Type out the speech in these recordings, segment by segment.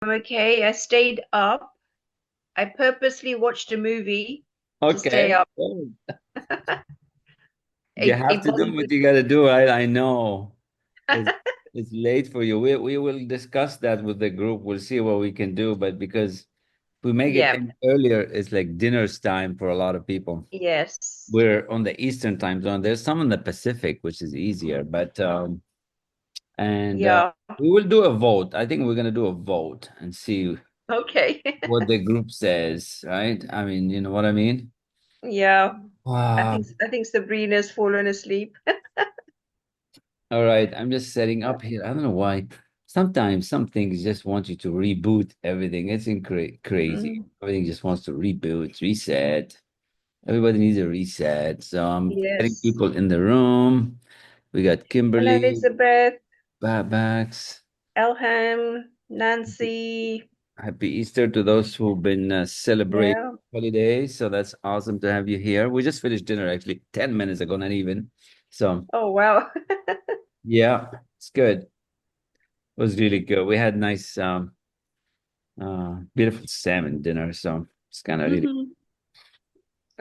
I'm okay. I stayed up. I purposely watched a movie to stay Okay. up. Good. You A, have a to do Bollywood. what you got to do. I know. It's it's late for you. We will discuss that with the group. We'll see what we can do. But because if we make it Yeah. in earlier, it's like dinner's time for a lot of people. Yes. We're on the Eastern time zone. There's some in the Pacific, which is easier. But and Yeah. we will do a vote. I think we're gonna do a vote and see Okay. what the group says, right? I mean, you know what I mean? Yeah. I Wow. think I think Sabrina's fallen asleep. All right, I'm just setting up here. I don't know why. Sometimes some things just want you to reboot everything. It's crazy. Mm. Everything just wants to reboot, reset. Everybody needs a reset. So I'm getting Yes. people in the room. We got Hello, Kimberly, Elizabeth, Babax. Elham, Nancy. Happy Easter to those who've been celebrating Yeah. holidays. So that's awesome to have you here. We just finished dinner actually 10 minutes ago, not even. So Oh, wow. yeah, it's good. It was really good. We had nice beautiful salmon dinner. So it's kind of really Hmm.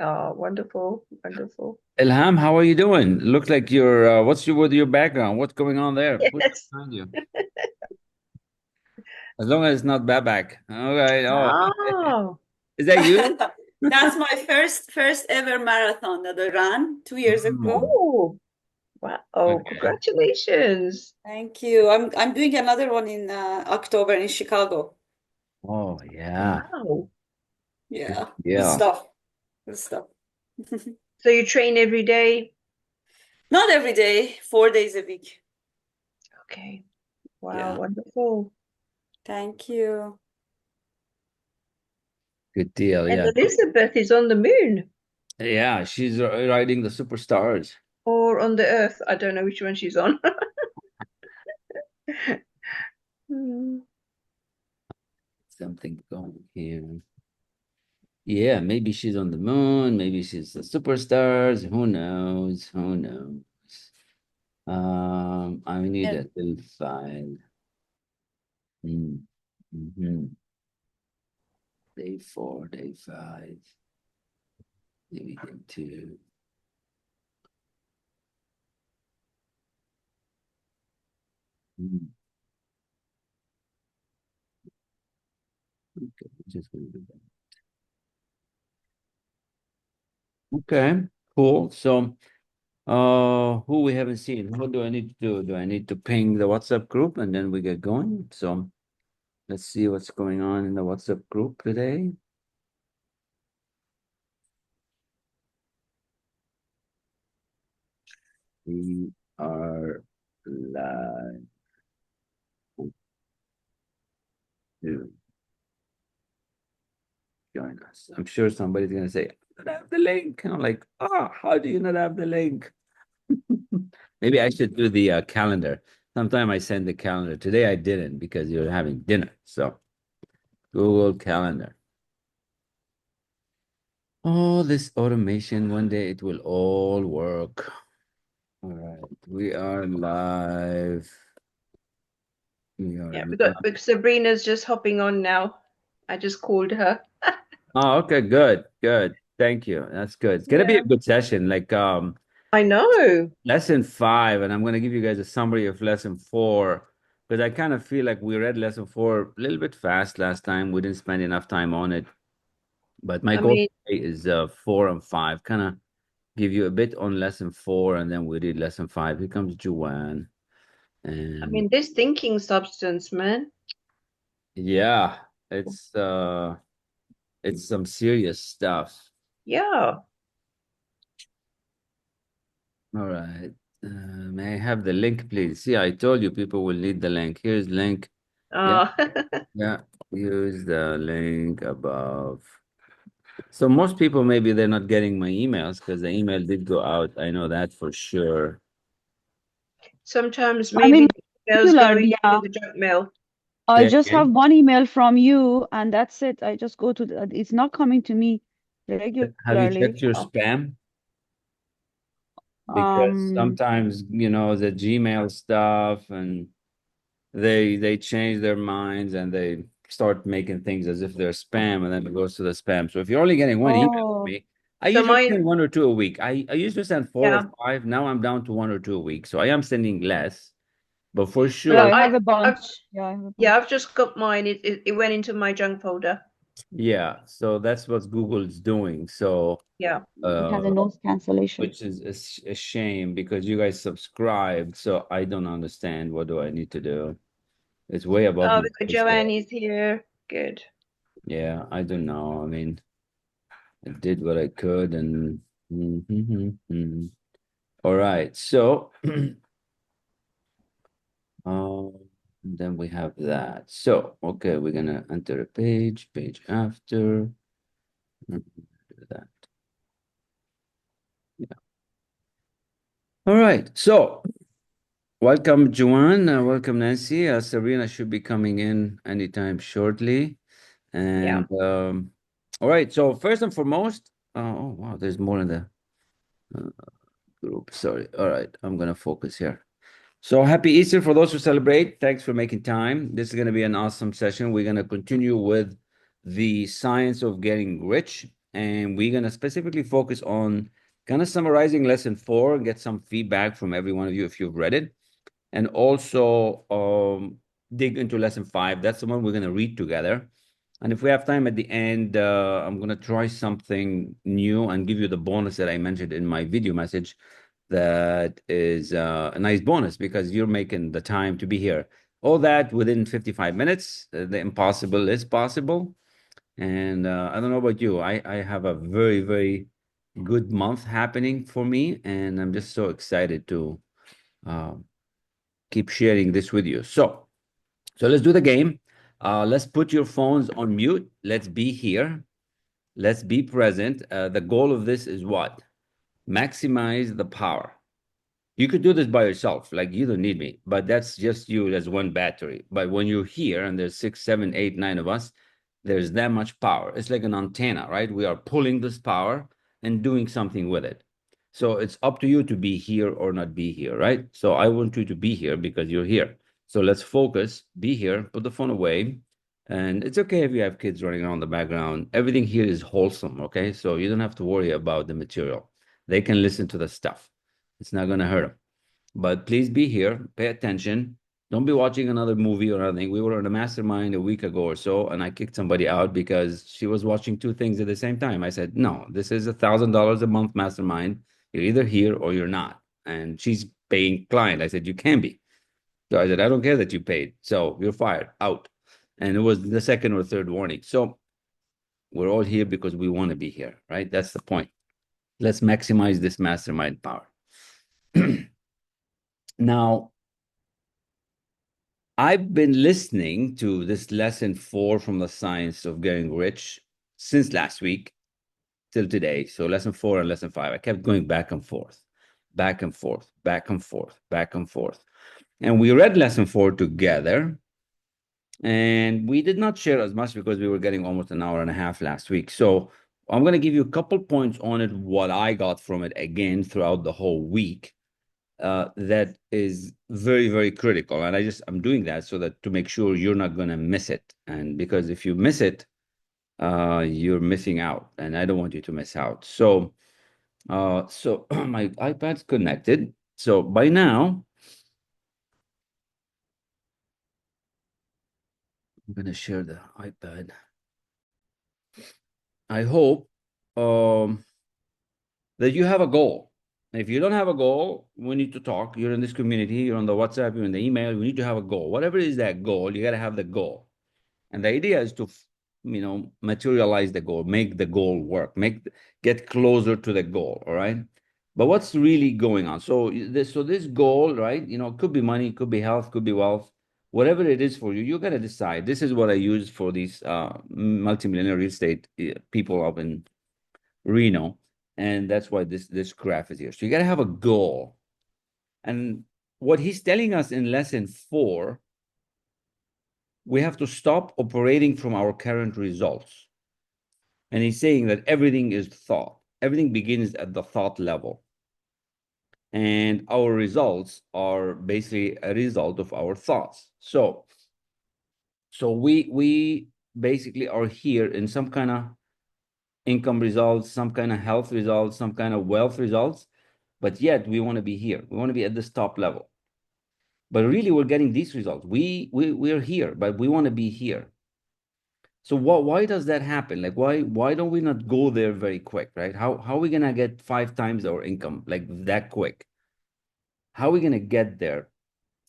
Oh, wonderful. Wonderful. Ilham, how are you doing? Look like you're what's your with your background? What's going on there? Who's Yes. behind you? As long as it's not Babak. All right. Oh, Oh. is that you? That's my first ever marathon that I ran 2 years Mm, ago. Oh, wow. Oh, okay. congratulations. Thank you. I'm doing another one in October in Chicago. Oh yeah. Wow. Yeah, good Yeah. stuff. Good stuff. So you train every day? Not every day, 4 days a week. Okay. Wow, Yeah. wonderful. Thank you. Good deal. And Yeah. Elizabeth is on the moon Yeah, she's riding the superstars. or on the earth. I don't know which one she's on. Hmm. Something going here. Yeah, maybe she's on the moon, maybe she's the superstars. Who knows? Who knows? I need Yeah. a little file. Mm. hmm Day 4, day 5, maybe day 2. Mm. Okay, just gonna do that. Okay, cool. So, who we haven't seen? What do I need to do? Do I need to ping the WhatsApp group and then we get going? So let's see what's going on in the WhatsApp group today. We are live. To join us. I'm sure somebody's gonna say, I don't have the link. And I'm like, how do you not have the link? Maybe I should do the calendar. Sometime I send the calendar. Today I didn't because you're having dinner. So Google Calendar. All this automation, one day it will all work. All right, we are live. We are Yeah, we got live. Sabrina's just hopping on now. I just called her. Oh, okay, good, good. Thank you. That's good. It's gonna be a Yeah. good session. Like I know. lesson 5, and I'm gonna give you guys a summary of lesson 4 because I kind of feel like we read lesson 4 a little bit fast last time. We didn't spend enough time on it. But my I goal mean, today is 4 and 5. Kind of give you a bit on lesson 4, and then we read lesson 5. Here comes Joanne. I And mean, this thinking substance, man. yeah, it's some serious stuff. Yeah. All right. May I have the link, please? See, I told you people will need the link. Here's link. Yeah, Uh, yeah. Use the link above. So most people maybe they're not getting my emails because the email did go out. I know that for sure. sometimes I mean, maybe the emails go regular, into yeah. the junk mail. I Say just have again. one email from you, and that's it. I just go to it's not coming to me Have you regularly. checked your Oh, spam? Because Um, sometimes, the Gmail stuff and they change their minds and they start making things as if they're spam, and then it goes to the spam. So if you're only getting one email from Oh, me, I So usually mine, send 1 or 2 a week. I used to send 4 yeah. or 5. Now I'm down to 1 or 2 a week. So I am sending less, but for Well, sure, I have a I've bunch. Yeah, I have a yeah, bunch. I've just got mine. It went into my junk folder. yeah. So that's what Google's doing. So Yeah. It has a noise cancellation. which is a shame because you guys subscribed. So I don't understand. What do I need to do? It's way above Oh, my because pay scale. Joanne is here. Good. Yeah, I don't know. I mean, I did what I could, and all right. So, um, then we have that. So, okay, we're gonna enter a page after. Do that. Yeah. All right. So, welcome, Joanne. Welcome, Nancy. Serena should be coming in anytime shortly. Yeah. And all right. So first and foremost, oh wow, there's more in the uh, group. Sorry. All right, I'm gonna focus here. So happy Easter for those who celebrate. Thanks for making time. This is gonna be an awesome session. We're gonna continue with the science of getting rich, and we're gonna specifically focus on kind of summarizing lesson 4 and get some feedback from every one of you if you've read it, and also dig into lesson 5. That's the one we're gonna read together. And if we have time at the end, I'm going to try something new and give you the bonus that I mentioned in my video message. That is a nice bonus because you're making the time to be here. All that within 55 minutes. The impossible is possible. And I don't know about you. I have a very, very good month happening for me. And I'm just so excited to uh, keep sharing this with you. So let's do the game. Let's put your phones on mute. Let's be here. Let's be present. The goal of this is what? Maximize the power. You could do this by yourself, like you don't need me, but that's just you as one battery. But when you're here and there's 6, 7, 8, 9 of us, there's that much power. It's like an antenna, right? We are pulling this power and doing something with it. So it's up to you to be here or not be here, right? So I want you to be here because you're here. So let's focus, be here, put the phone away. And it's okay if you have kids running around the background. Everything here is wholesome, okay? So you don't have to worry about the material. They can listen to the stuff. It's not going to hurt them. But please be here, pay attention. Don't be watching another movie or anything. We were in a mastermind a week ago or so, and I kicked somebody out because she was watching 2 things at the same time. I said, no, this is $1,000 a month mastermind. You're either here or you're not. And she's paying client. I said, you can be. So I said, I don't care that you paid. So you're fired, out. And it was the second or third warning. So we're all here because we want to be here, right? That's the point. Let's maximize this mastermind power. Now, I've been listening to this lesson 4 from the science of getting rich since last week till today. So lesson 4 and lesson 5. I kept going back and forth, back and forth, back and forth, back and forth. And we read lesson 4 together. And we did not share as much because we were getting almost an hour and a half last week. So I'm going to give you a couple points on it, what I got from it again throughout the whole week. That is very, very critical. And I'm doing that so that to make sure you're not going to miss it. And because if you miss it, you're missing out. And I don't want you to miss out. So my iPad's connected. So by now, I'm going to share the iPad. I hope that you have a goal. If you don't have a goal, we need to talk. You're in this community, you're on the WhatsApp, you're in the email. We need to have a goal. Whatever is that goal, you got to have the goal. And the idea is to, materialize the goal, make the goal work, get closer to the goal. All right. But what's really going on? So this goal, right? It could be money, could be health, could be wealth, whatever it is for you. You got to decide. This is what I use for these multimillionaire real estate people up in Reno. And that's why this graph is here. So you got to have a goal. And what he's telling us in lesson 4, we have to stop operating from our current results. And he's saying that everything is thought. Everything begins at the thought level. And our results are basically a result of our thoughts. So So we basically are here in some kind of income results, some kind of health results, some kind of wealth results, but yet we want to be here. We want to be at this top level. But really, we're getting these results. We're here, but we want to be here. So why does that happen? Like, why don't we not go there very quick, right? How are we gonna get 5 times our income like that quick? How are we gonna get there?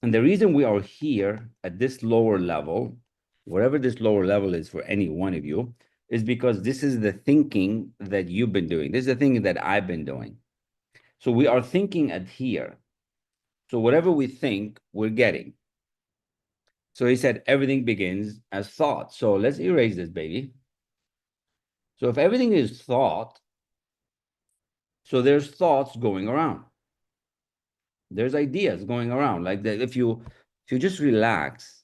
And the reason we are here at this lower level, wherever this lower level is for any one of you, is because this is the thinking that you've been doing. This is the thinking that I've been doing. So we are thinking at here. So whatever we think, we're getting. So he said everything begins as thought. So let's erase this, baby. So if everything is thought, so there's thoughts going around. There's ideas going around. Like that, if you just relax,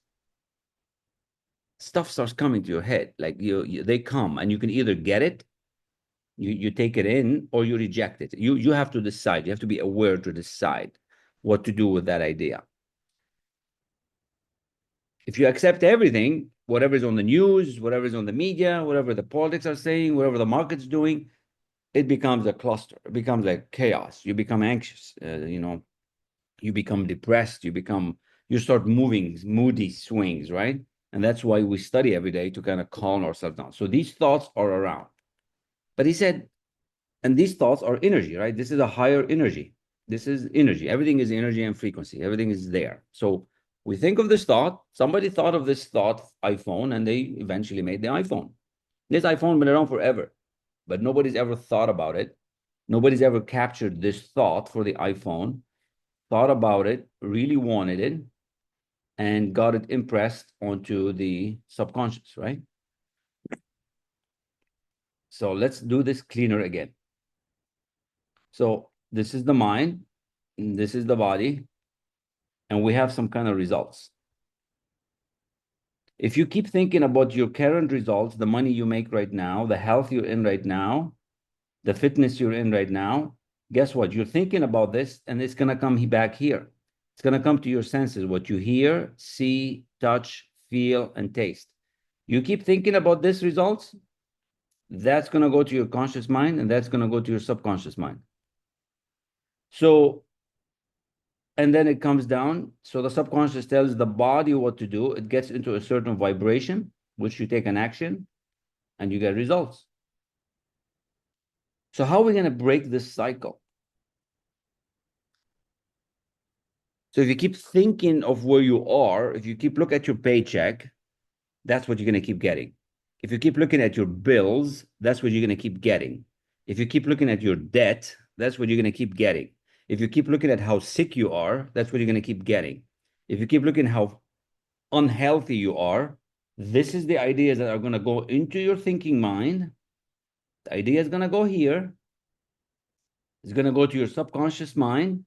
stuff starts coming to your head. Like they come, and you can either get it, you take it in, or you reject it. You have to decide. You have to be aware to decide what to do with that idea. If you accept everything, whatever is on the news, whatever is on the media, whatever the politics are saying, whatever the market's doing, it becomes a cluster. It becomes like chaos. You become anxious. You become depressed. You start moving moody swings, right? And that's why we study every day to kind of calm ourselves down. So these thoughts are around. But he said, and these thoughts are energy, right? This is a higher energy. This is energy. Everything is energy and frequency. Everything is there. So we think of this thought. Somebody thought of this thought, iPhone, and they eventually made the iPhone. This iPhone been around forever, but nobody's ever thought about it. Nobody's ever captured this thought for the iPhone, thought about it, really wanted it, and got it impressed onto the subconscious, right? So let's do this cleaner again. So this is the mind, and this is the body, and we have some kind of results. If you keep thinking about your current results, the money you make right now, the health you're in right now, the fitness you're in right now, guess what? You're thinking about this, and it's going to come back here. It's going to come to your senses, what you hear, see, touch, feel, and taste. You keep thinking about these results, that's going to go to your conscious mind, and that's going to go to your subconscious mind. So, and then it comes down. So the subconscious tells the body what to do. It gets into a certain vibration, which you take an action, and you get results. So how are we going to break this cycle? So if you keep thinking of where you are, if you keep looking at your paycheck, that's what you're going to keep getting. If you keep looking at your bills, that's what you're going to keep getting. If you keep looking at your debt, that's what you're going to keep getting. If you keep looking at how sick you are, that's what you're going to keep getting. If you keep looking how unhealthy you are, this is the ideas that are going to go into your thinking mind. The idea is going to go here. It's going to go to your subconscious mind.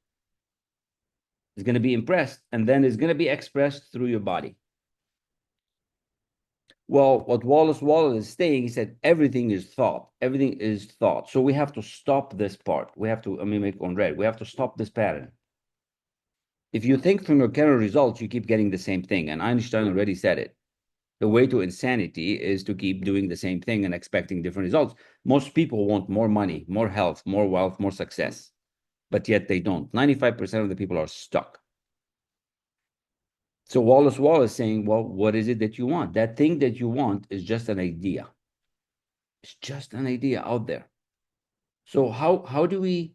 It's going to be impressed, and then it's going to be expressed through your body. Well, what Wallace Wattles is saying, he said, everything is thought. Everything is thought. So we have to stop this part. We have to, make it on red. We have to stop this pattern. If you think from your current results, you keep getting the same thing. And Einstein already said it. The way to insanity is to keep doing the same thing and expecting different results. Most people want more money, more health, more wealth, more success, but yet they don't. 95% of the people are stuck. So Wallace Wattles is saying, well, what is it that you want? That thing that you want is just an idea. It's just an idea out there. So how do we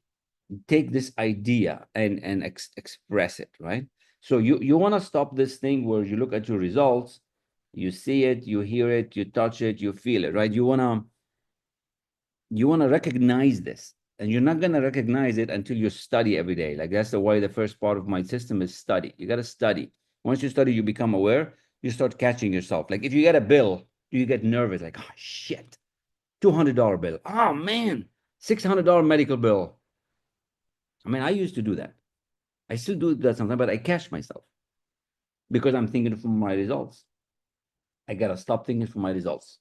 take this idea and express it, right? So you want to stop this thing where you look at your results, you see it, you hear it, you touch it, you feel it, right? You want to recognize this. And you're not going to recognize it until you study every day. Like that's why the first part of my system is study. You got to study. Once you study, you become aware, you start catching yourself. Like if you get a bill, you get nervous, like, oh, shit, $200 bill. Oh, man, $600 medical bill. I used to do that. I still do that sometimes, but I catch myself because I'm thinking from my results. I got to stop thinking from my results.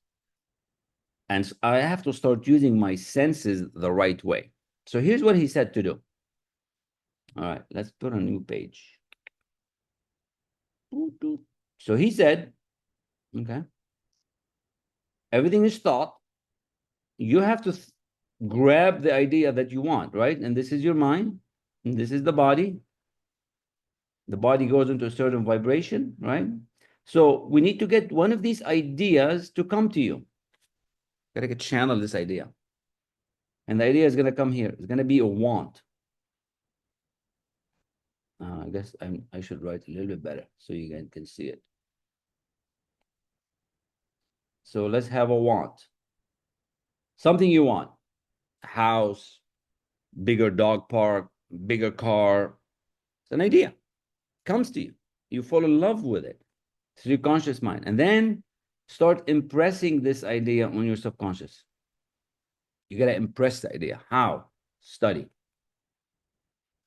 And I have to start using my senses the right way. So here's what he said to do. All right, let's put a new page. So he said, Okay. Everything is thought. You have to grab the idea that you want, right? And this is your mind, and this is the body. The body goes into a certain vibration, right? So we need to get one of these ideas to come to you. Gotta get channel this idea. And the idea is gonna come here. It's gonna be a want. I guess I should write a little bit better so you guys can see it. So let's have a want. Something you want. A house, bigger dog park, bigger car. It's an idea. Comes to you. You fall in love with it. It's your conscious mind. And then start impressing this idea on your subconscious. You got to impress the idea. How? Study.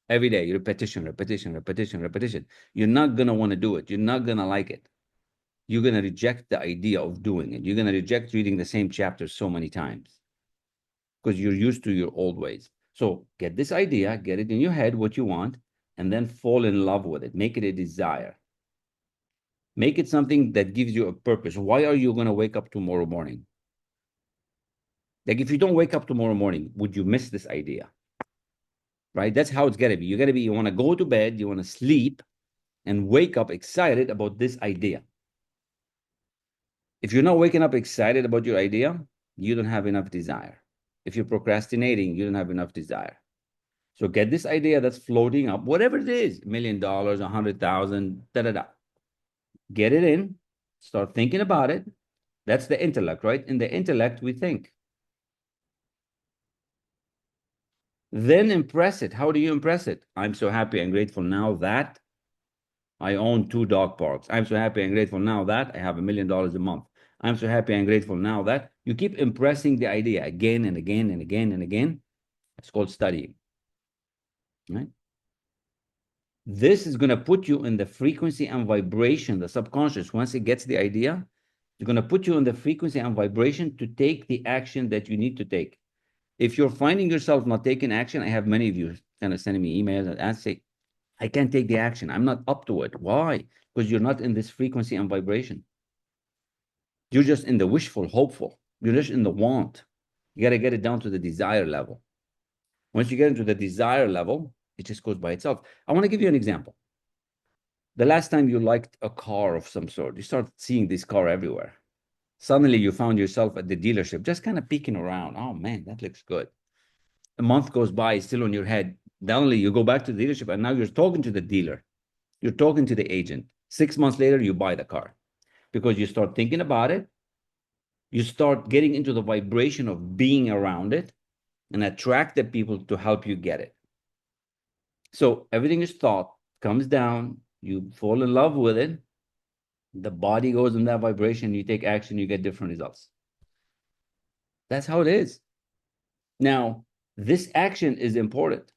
Every day, repetition, repetition, repetition, repetition. You're not going to want to do it. You're not going to like it. You're going to reject the idea of doing it. You're going to reject reading the same chapter so many times because you're used to your old ways. So get this idea, get it in your head, what you want, and then fall in love with it. Make it a desire. Make it something that gives you a purpose. Why are you going to wake up tomorrow morning? Like if you don't wake up tomorrow morning, would you miss this idea? Right? That's how it's got to be. You got to be, you want to go to bed, you want to sleep and wake up excited about this idea. If you're not waking up excited about your idea, you don't have enough desire. If you're procrastinating, you don't have enough desire. So get this idea that's floating up, whatever it is, $1 million, 100,000, da-da-da. Get it in, start thinking about it. That's the intellect, right? In the intellect, we think. Then impress it. How do you impress it? I'm so happy and grateful now that I own 2 dog parks. I'm so happy and grateful now that I have $1 million a month. I'm so happy and grateful now that you keep impressing the idea again and again and again and again. It's called studying, right? This is going to put you in the frequency and vibration, the subconscious. Once it gets the idea, it's going to put you in the frequency and vibration to take the action that you need to take. If you're finding yourself not taking action, I have many of you kind of sending me emails and say, I can't take the action. I'm not up to it. Why? Because you're not in this frequency and vibration. You're just in the wishful, hopeful. You're just in the want. You got to get it down to the desire level. Once you get into the desire level, it just goes by itself. I want to give you an example. The last time you liked a car of some sort, you start seeing this car everywhere. Suddenly you found yourself at the dealership, just kind of peeking around. Oh man, that looks good. A month goes by, still on your head. Suddenly you go back to the dealership and now you're talking to the dealer. You're talking to the agent. 6 months later, you buy the car because you start thinking about it. You start getting into the vibration of being around it and attract the people to help you get it. So everything is thought, comes down, you fall in love with it. The body goes in that vibration, you take action, you get different results. That's how it is. Now, this action is important.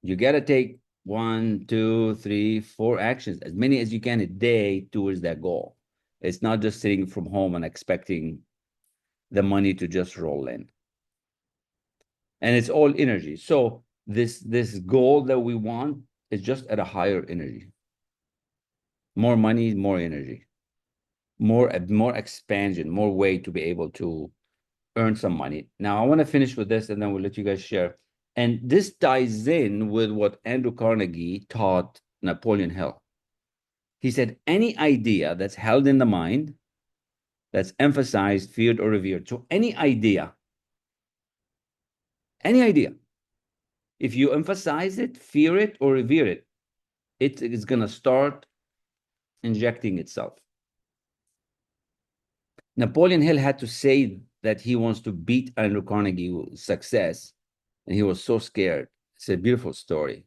You got to take 1, 2, 3, 4 actions, as many as you can a day towards that goal. It's not just sitting from home and expecting the money to just roll in. And it's all energy. So this goal that we want is just at a higher energy. More money, more energy, more expansion, more way to be able to earn some money. Now, I want to finish with this and then we'll let you guys share. And this ties in with what Andrew Carnegie taught Napoleon Hill. He said, any idea that's held in the mind, that's emphasized, feared, or revered. So any idea, if you emphasize it, fear it, or revere it, it is going to start injecting itself. Napoleon Hill had to say that he wants to beat Andrew Carnegie's success, and he was so scared. It's a beautiful story.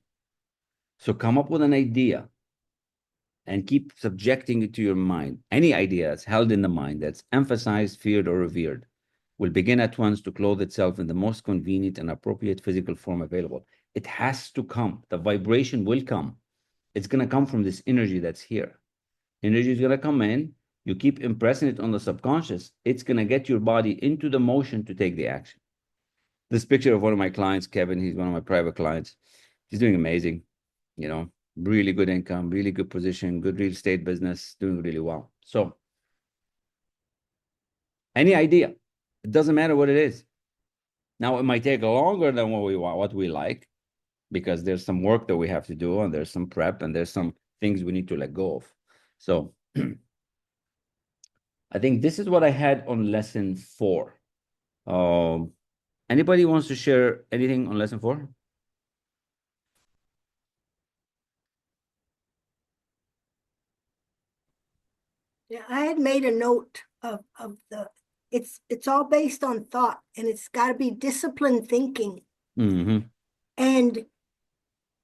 So come up with an idea and keep subjecting it to your mind. Any idea that's held in the mind, that's emphasized, feared, or revered, will begin at once to clothe itself in the most convenient and appropriate physical form available. It has to come. The vibration will come. It's going to come from this energy that's here. Energy is going to come in. You keep impressing it on the subconscious. It's going to get your body into the motion to take the action. This picture of one of my clients, Kevin, he's one of my private clients. He's doing amazing, you know, really good income, really good position, good real estate business, doing really well. So Any idea. It doesn't matter what it is. Now, it might take longer than what we want, what we like, because there's some work that we have to do, and there's some prep, and there's some things we need to let go of. So I think this is what I had on lesson 4. Anybody wants to share anything on lesson 4? Yeah, I had made a note of the it's all based on thought, and it's got to be disciplined thinking. Mm-hmm. And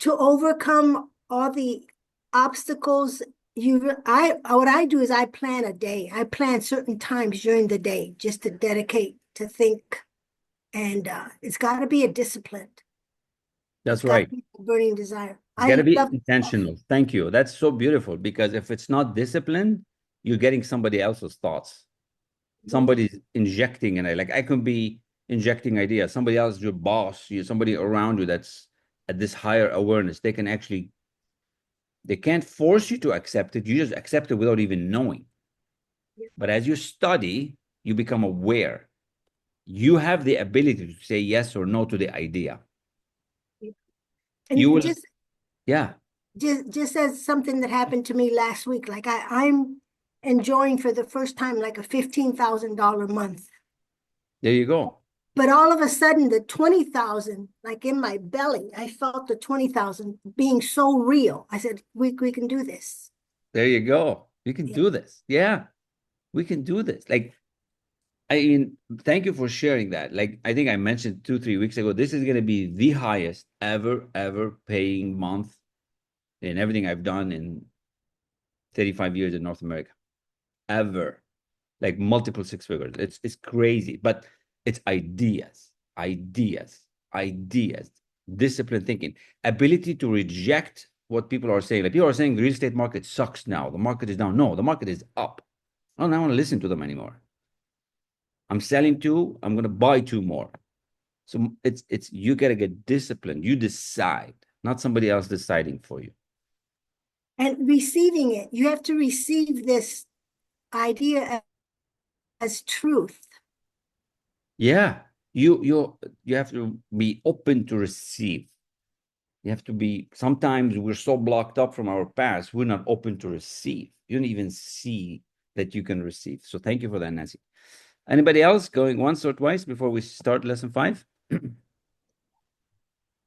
to overcome all the obstacles, what I do is I plan a day. I plan certain times during the day just to dedicate to think, and it's got to be a discipline. That's It's got right. to be a burning desire. It's got to be love intentional. Thank you. That's so beautiful, because if it's not disciplined, you're getting somebody else's thoughts. Somebody's injecting, and I could be injecting ideas. Somebody else, your boss, somebody around you that's at this higher awareness. They can't force you to accept it. You just accept it without even knowing. But as you study, you become aware. You have the ability to say yes or no to the idea. And You will, just as something that happened to me last week, like I'm enjoying for the first time like a $15,000 month. There you go. But all of a sudden, the 20,000, like in my belly, I felt the 20,000 being so real. I said, we can do this. There you go. We can do this. Yeah, we can do this. Like, I mean, thank you for sharing that. Like, I think I mentioned 2-3 weeks ago, this is going to be the highest ever paying month in everything I've done in 35 years in North America. Ever. Like multiple 6 figures. It's crazy, but it's ideas, disciplined thinking, ability to reject what people are saying. Like, people are saying the real estate market sucks now. The market is down. No, the market is up. I don't want to listen to them anymore. I'm selling 2. I'm going to buy 2 more. So it's you got to get disciplined. You decide, not somebody else deciding for you. And receiving it, you have to receive this idea as truth. Yeah, you have to be open to receive. You have to be, sometimes we're so blocked up from our past, we're not open to receive. You don't even see that you can receive. So thank you for that, Nancy. Anybody else going once or twice before we start lesson 5?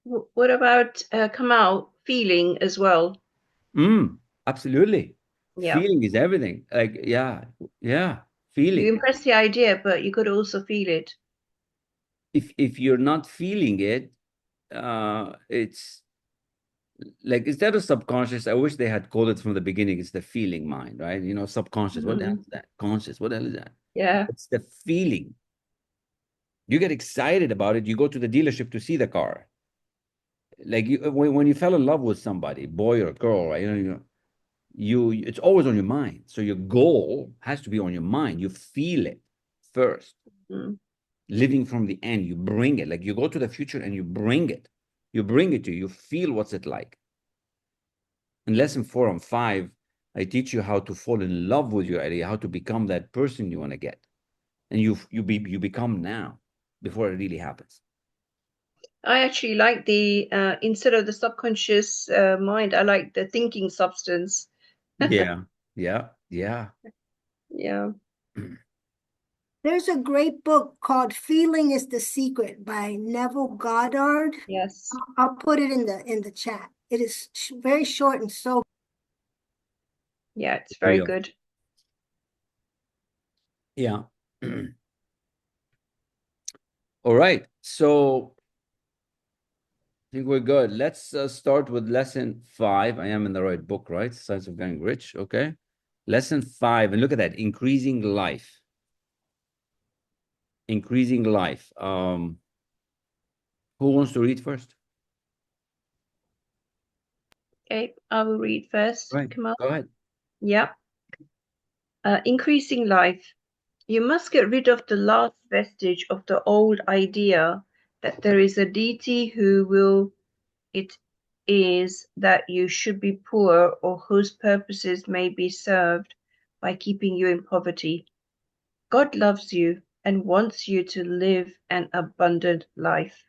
What about Kamal feeling as well? Absolutely. Yeah. Feeling is everything. Like, yeah, You feeling. impress the idea, but you could also feel it. If you're not feeling it, it's like, instead of subconscious, I wish they had called it from the beginning. It's the feeling mind, right? Subconscious. What the hell is that? Conscious. What the hell is that? Yeah. It's the feeling. You get excited about it. You go to the dealership to see the car. Like, when you fell in love with somebody, boy or girl, right? It's always on your mind. So your goal has to be on your mind. You feel it first. Living from the end, you bring it. Like, you go to the future and you bring it. You bring it to you. You feel what's it like. In lesson 4 and 5, I teach you how to fall in love with your idea, how to become that person you want to get. And you become now, before it really happens. I actually like the instead of the subconscious mind, I like the thinking substance. Yeah. Yeah. There's a great book called Feeling is the Secret by Neville Goddard. Yes. I'll put it in the chat. It is very short and so. Yeah, it's very good. Yeah. All right. So I think we're good. Let's start with lesson 5. I am in the right book, right? Science of Getting Rich. Okay. Lesson 5. And look at that. Increasing life. Increasing life. Who wants to read first? Okay, I will read first. Right. Come on. Go ahead. Yeah. Increasing life. You must get rid of the last vestige of the old idea that there is a deity who will it is that you should be poor or whose purposes may be served by keeping you in poverty. God loves you and wants you to live an abundant life.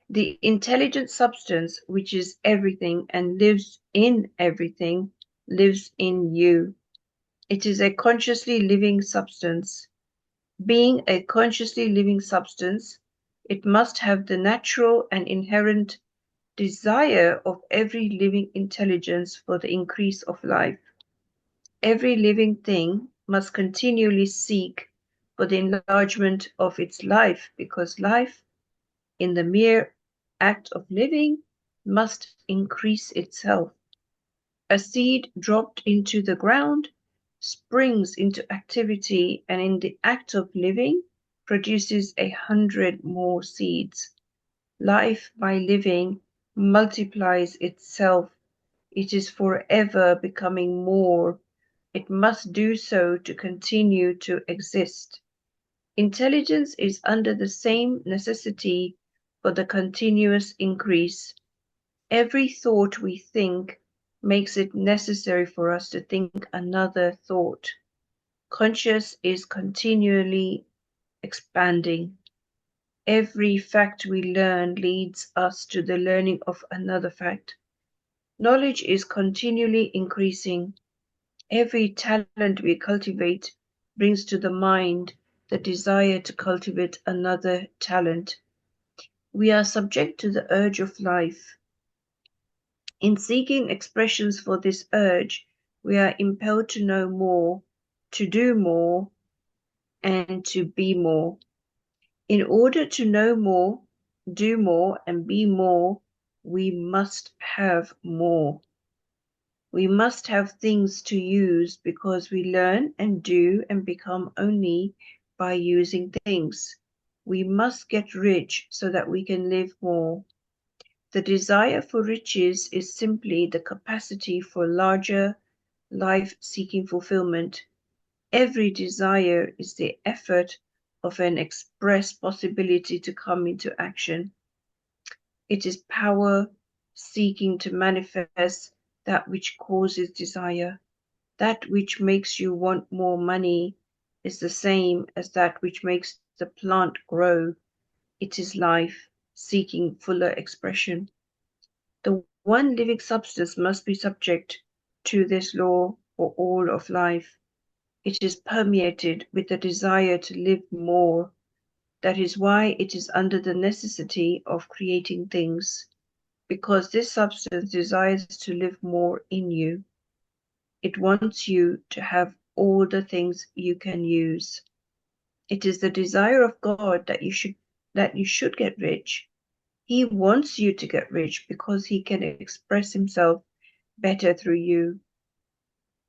The intelligent substance, which is everything and lives in everything, lives in you. It is a consciously living substance. Being a consciously living substance, it must have the natural and inherent desire of every living intelligence for the increase of life. Every living thing must continually seek for the enlargement of its life, because life, in the mere act of living, must increase itself. A seed dropped into the ground springs into activity, and in the act of living produces 100 more seeds. Life, by living, multiplies itself. It is forever becoming more. It must do so to continue to exist. Intelligence is under the same necessity for the continuous increase. Every thought we think makes it necessary for us to think another thought. Conscious is continually expanding. Every fact we learn leads us to the learning of another fact. Knowledge is continually increasing. Every talent we cultivate brings to the mind the desire to cultivate another talent. We are subject to the urge of life. In seeking expressions for this urge, we are impelled to know more, to do more, and to be more. In order to know more, do more, and be more, we must have more. We must have things to use, because we learn and do and become only by using things. We must get rich so that we can live more. The desire for riches is simply the capacity for larger life-seeking fulfillment. Every desire is the effort of an express possibility to come into action. It is power seeking to manifest that which causes desire. That which makes you want more money is the same as that which makes the plant grow. It is life seeking fuller expression. The one living substance must be subject to this law for all of life. It is permeated with the desire to live more. That is why it is under the necessity of creating things, because this substance desires to live more in you. It wants you to have all the things you can use. It is the desire of God that you should get rich. He wants you to get rich because he can express himself better through you.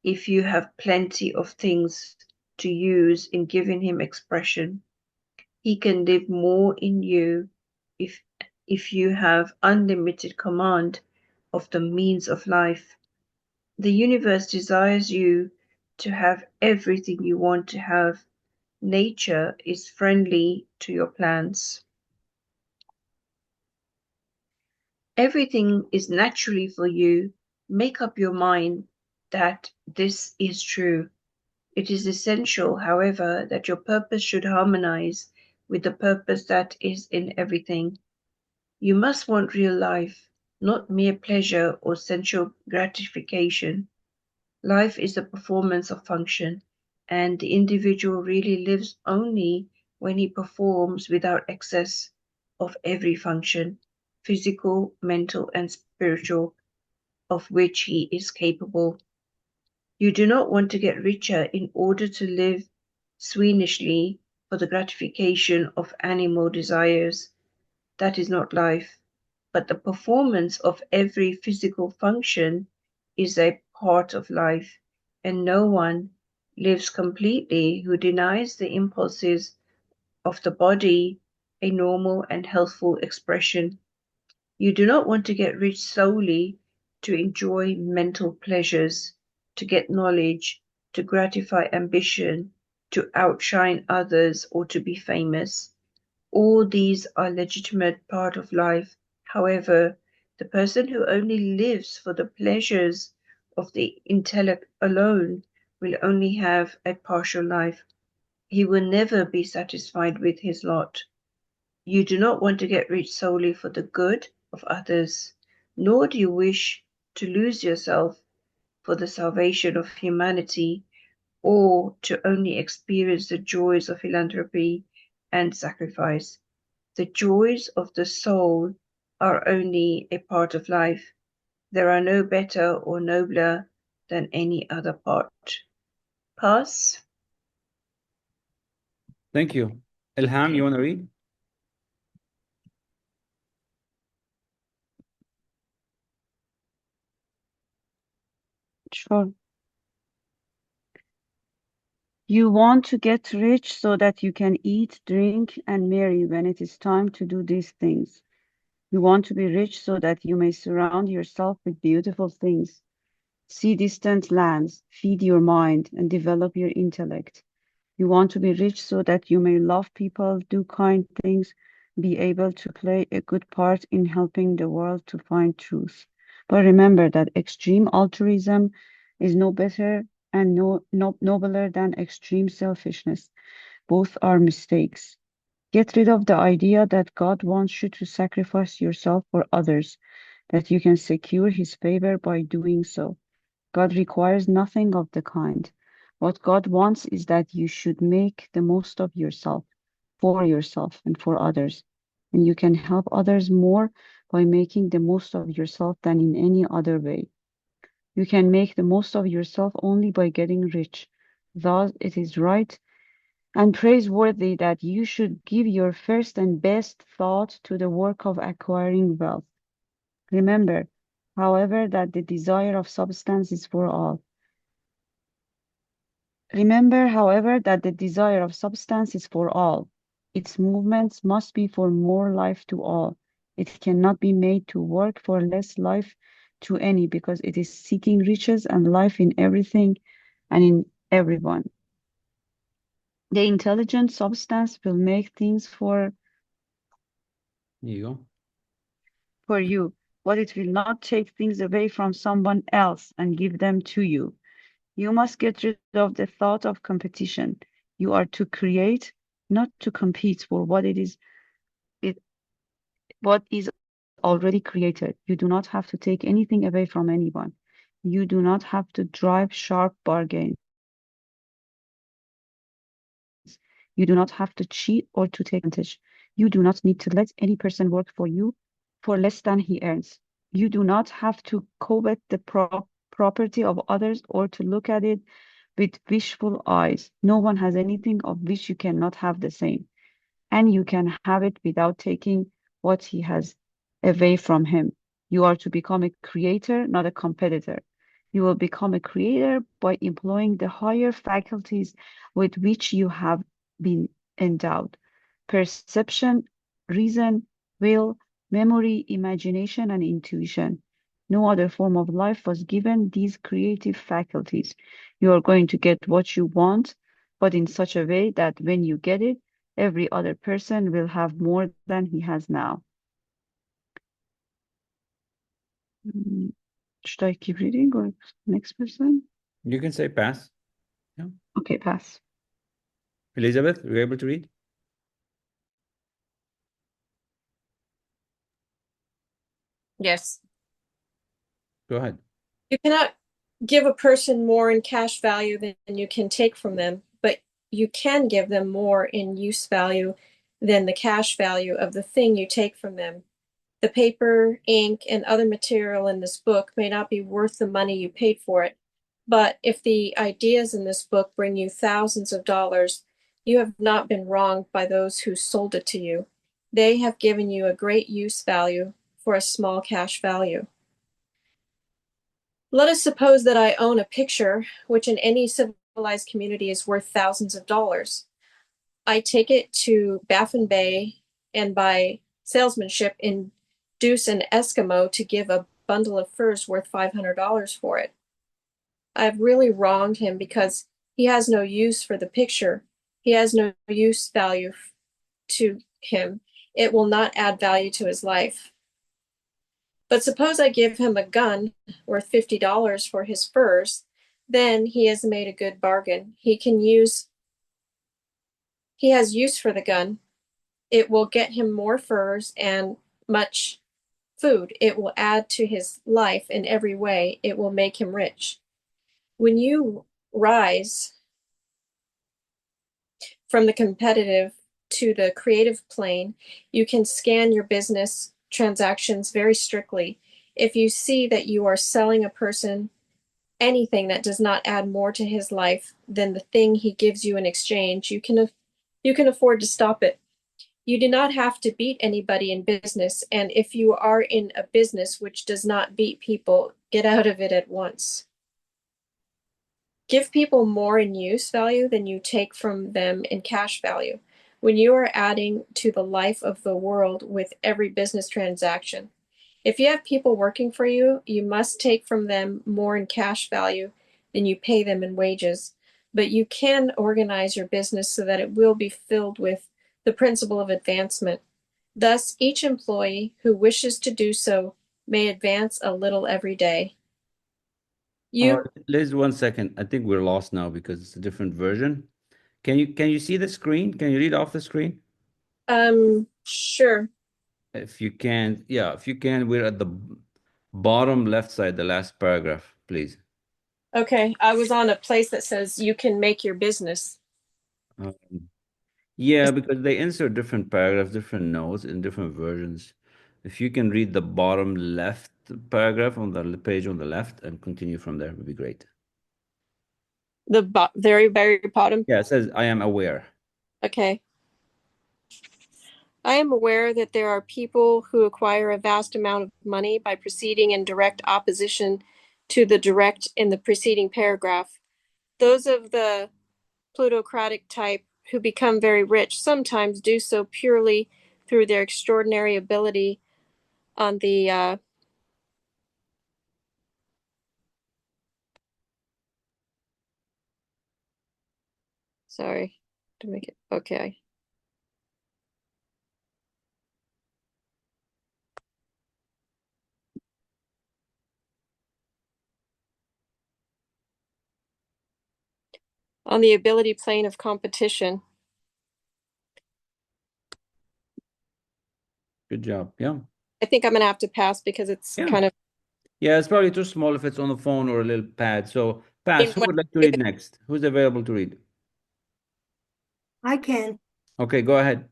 If you have plenty of things to use in giving him expression, he can live more in you if you have unlimited command of the means of life. The universe desires you to have everything you want to have. Nature is friendly to your plans. Everything is naturally for you. Make up your mind that this is true. It is essential, however, that your purpose should harmonize with the purpose that is in everything. You must want real life, not mere pleasure or sensual gratification. Life is a performance of function, and the individual really lives only when he performs without excess of every function, physical, mental, and spiritual, of which he is capable. You do not want to get richer in order to live swinishly for the gratification of animal desires. That is not life. But the performance of every physical function is a part of life, and no one lives completely who denies the impulses of the body a normal and healthful expression. You do not want to get rich solely to enjoy mental pleasures, to get knowledge, to gratify ambition, to outshine others, or to be famous. All these are legitimate part of life. However, the person who only lives for the pleasures of the intellect alone will only have a partial life. He will never be satisfied with his lot. You do not want to get rich solely for the good of others, nor do you wish to lose yourself for the salvation of humanity, or to only experience the joys of philanthropy and sacrifice. The joys of the soul are only a part of life. They are no better or nobler than any other part. Pass. Thank you. Ilham, you want to read? Sure. You want to get rich so that you can eat, drink, and marry when it is time to do these things. You want to be rich so that you may surround yourself with beautiful things, see distant lands, feed your mind, and develop your intellect. You want to be rich so that you may love people, do kind things, be able to play a good part in helping the world to find truth. But remember that extreme altruism is no better and no nobler than extreme selfishness. Both are mistakes. Get rid of the idea that God wants you to sacrifice yourself for others, that you can secure his favor by doing so. God requires nothing of the kind. What God wants is that you should make the most of yourself, for yourself, and for others. And you can help others more by making the most of yourself than in any other way. You can make the most of yourself only by getting rich. Thus, it is right and praiseworthy that you should give your first and best thought to the work of acquiring wealth. Remember, however, that the desire of substance is for all. Remember, however, that the desire of substance is for all. Its movements must be for more life to all. It cannot be made to work for less life to any because it is seeking riches and life in everything and in everyone. The intelligent substance will make things Here you go. for you, but it will not take things away from someone else and give them to you. You must get rid of the thought of competition. You are to create, not to compete for what is already created. You do not have to take anything away from anyone. You do not have to drive sharp bargains. You do not have to cheat or to take advantage. You do not need to let any person work for you for less than he earns. You do not have to covet the property of others or to look at it with wishful eyes. No one has anything of which you cannot have the same, and you can have it without taking what he has away from him. You are to become a creator, not a competitor. You will become a creator by employing the higher faculties with which you have been endowed: perception, reason, will, memory, imagination, and intuition. No other form of life was given these creative faculties. You are going to get what you want, but in such a way that when you get it, every other person will have more than he has now. Should I keep reading or next person? You can say pass. Yeah. Okay, pass. Elizabeth, are you able to read? Yes. Go ahead. You cannot give a person more in cash value than you can take from them, but you can give them more in use value than the cash value of the thing you take from them. The paper, ink, and other material in this book may not be worth the money you paid for it, but if the ideas in this book bring you thousands of dollars, you have not been wronged by those who sold it to you. They have given you a great use value for a small cash value. Let us suppose that I own a picture which in any civilized community is worth thousands of dollars. I take it to Baffin Bay and by salesmanship induce an Eskimo to give a bundle of furs worth $500 for it. I've really wronged him because he has no use for the picture. He has no use value to him. It will not add value to his life. But suppose I give him a gun worth $50 for his furs, then he has made a good bargain. He can use he has use for the gun. It will get him more furs and much food. It will add to his life in every way. It will make him rich. When you rise from the competitive to the creative plane, you can scan your business transactions very strictly. If you see that you are selling a person anything that does not add more to his life than the thing he gives you in exchange, you can afford to stop it. You do not have to beat anybody in business, and if you are in a business which does not beat people, get out of it at once. Give people more in use value than you take from them in cash value. When you are adding to the life of the world with every business transaction, if you have people working for you, you must take from them more in cash value than you pay them in wages. But you can organize your business so that it will be filled with the principle of advancement. Thus, each employee who wishes to do so may advance a little every day. You Liz, 1 second. I think we're lost now because it's a different version. Can you see the screen? Can you read off the screen? Sure. If you can, yeah, if you can, we're at the bottom left side, the last paragraph, please. Okay, I was on a place that says you can make your business. Um, yeah, because they insert different paragraphs, different notes in different versions. If you can read the bottom left paragraph on the page on the left and continue from there, would be great. The very, very bottom. Yeah, it says, I am aware. Okay. I am aware that there are people who acquire a vast amount of money by proceeding in direct opposition to the direct in the preceding paragraph. Those of the plutocratic type who become very rich sometimes do so purely through their extraordinary ability on the sorry to make it okay. On the ability plane of competition. Good job. Yeah. I think I'm going to have to pass because it's Yeah. kind of. Yeah, it's probably too small if it's on the phone or a little pad. So pass. Who would like to read next? Who's available to read? I can. Okay, go ahead.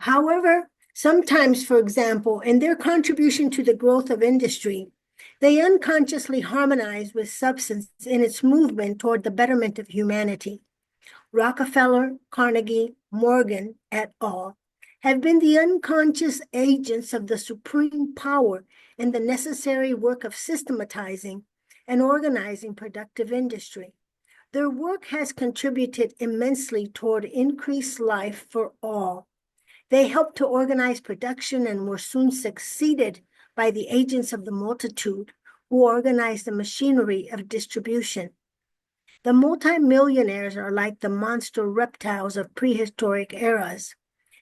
However, sometimes, for example, in their contribution to the growth of industry, they unconsciously harmonize with substance in its movement toward the betterment of humanity. Rockefeller, Carnegie, Morgan, et al. Have been the unconscious agents of the supreme power in the necessary work of systematizing and organizing productive industry. Their work has contributed immensely toward increased life for all. They helped to organize production and were soon succeeded by the agents of the multitude who organized the machinery of distribution. The multimillionaires are like the monster reptiles of prehistoric eras.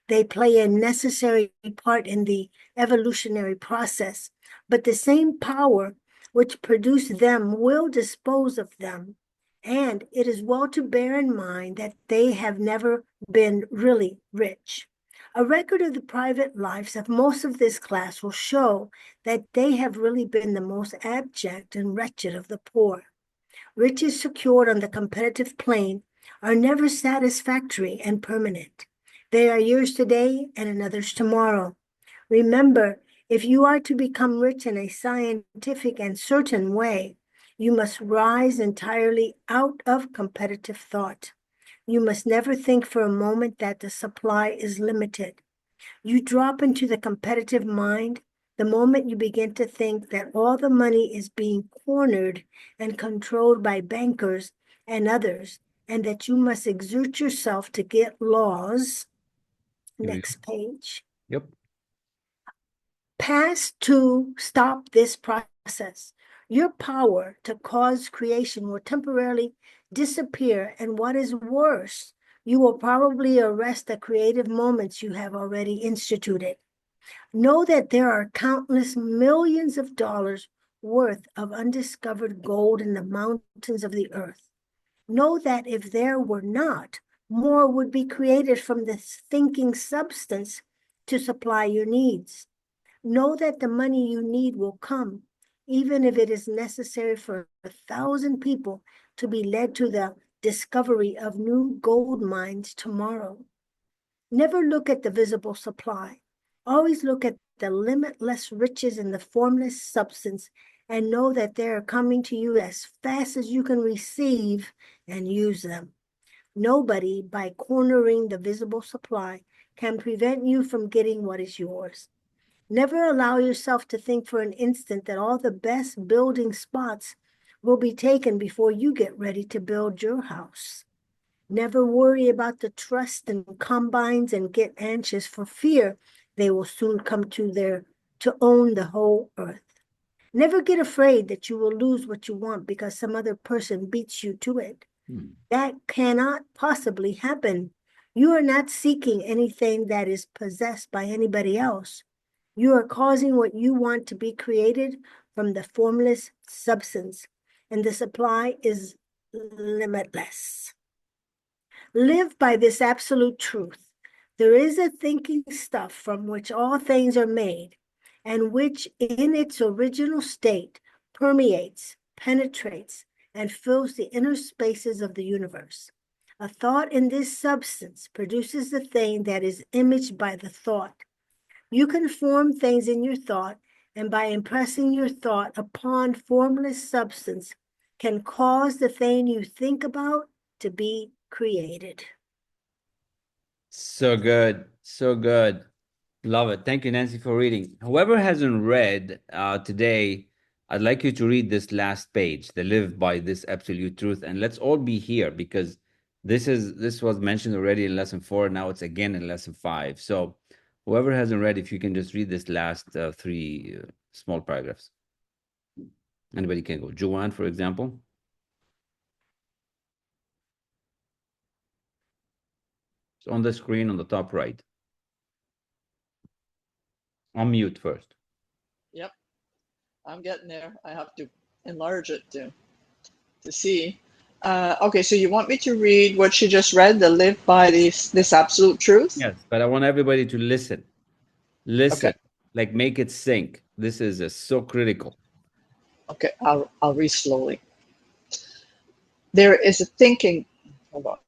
They play a necessary part in the evolutionary process, but the same power which produced them will dispose of them. And it is well to bear in mind that they have never been really rich. A record of the private lives of most of this class will show that they have really been the most abject and wretched of the poor. Riches secured on the competitive plane are never satisfactory and permanent. They are yours today and another's tomorrow. Remember, if you are to become rich in a scientific and certain way, you must rise entirely out of competitive thought. You must never think for a moment that the supply is limited. You drop into the competitive mind the moment you begin to think that all the money is being cornered and controlled by bankers and others, and that you must exert yourself to get laws. Next page. Yep. Pass to stop this process. Your power to cause creation will temporarily disappear, and what is worse, you will probably arrest the creative moments you have already instituted. Know that there are countless millions of dollars worth of undiscovered gold in the mountains of the earth. Know that if there were not, More would be created from this thinking substance to supply your needs. Know that the money you need will come, even if it is necessary for 1,000 people to be led to the discovery of new gold mines tomorrow. Never look at the visible supply. Always look at the limitless riches in the formless substance and know that they are coming to you as fast as you can receive and use them. Nobody, by cornering the visible supply, can prevent you from getting what is yours. Never allow yourself to think for an instant that all the best building spots will be taken before you get ready to build your house. Never worry about the trust and combines and get anxious for fear they will soon come to own the whole earth. Never get afraid that you will lose what you want because some other person beats you to it. That cannot possibly happen. You are not seeking anything that is possessed by anybody else. You are causing what you want to be created from the formless substance, and the supply is limitless. Live by this absolute truth. There is a thinking stuff from which all things are made, and which in its original state permeates, penetrates, and fills the inner spaces of the universe. A thought in this substance produces the thing that is imaged by the thought. You can form things in your thought, and by impressing your thought upon formless substance, can cause the thing you think about to be created. So good. So good. Love it. Thank you, Nancy, for reading. Whoever hasn't read today, I'd like you to read this last page, the live by this absolute truth. And let's all be here because this was mentioned already in lesson 4. Now it's again in lesson 5. So whoever hasn't read, if you can just read this last 3 small paragraphs. Anybody can go. Joanne, for example. It's on the screen on the top right. Unmute first. Yep, I'm getting there. I have to enlarge it to see. Okay, so you want me to read what she just read, the live by this absolute truth? Yes, but I want everybody to listen. Listen, Okay. like make it sink. This is so critical. Okay, I'll read slowly. There is a thinking. Hold on.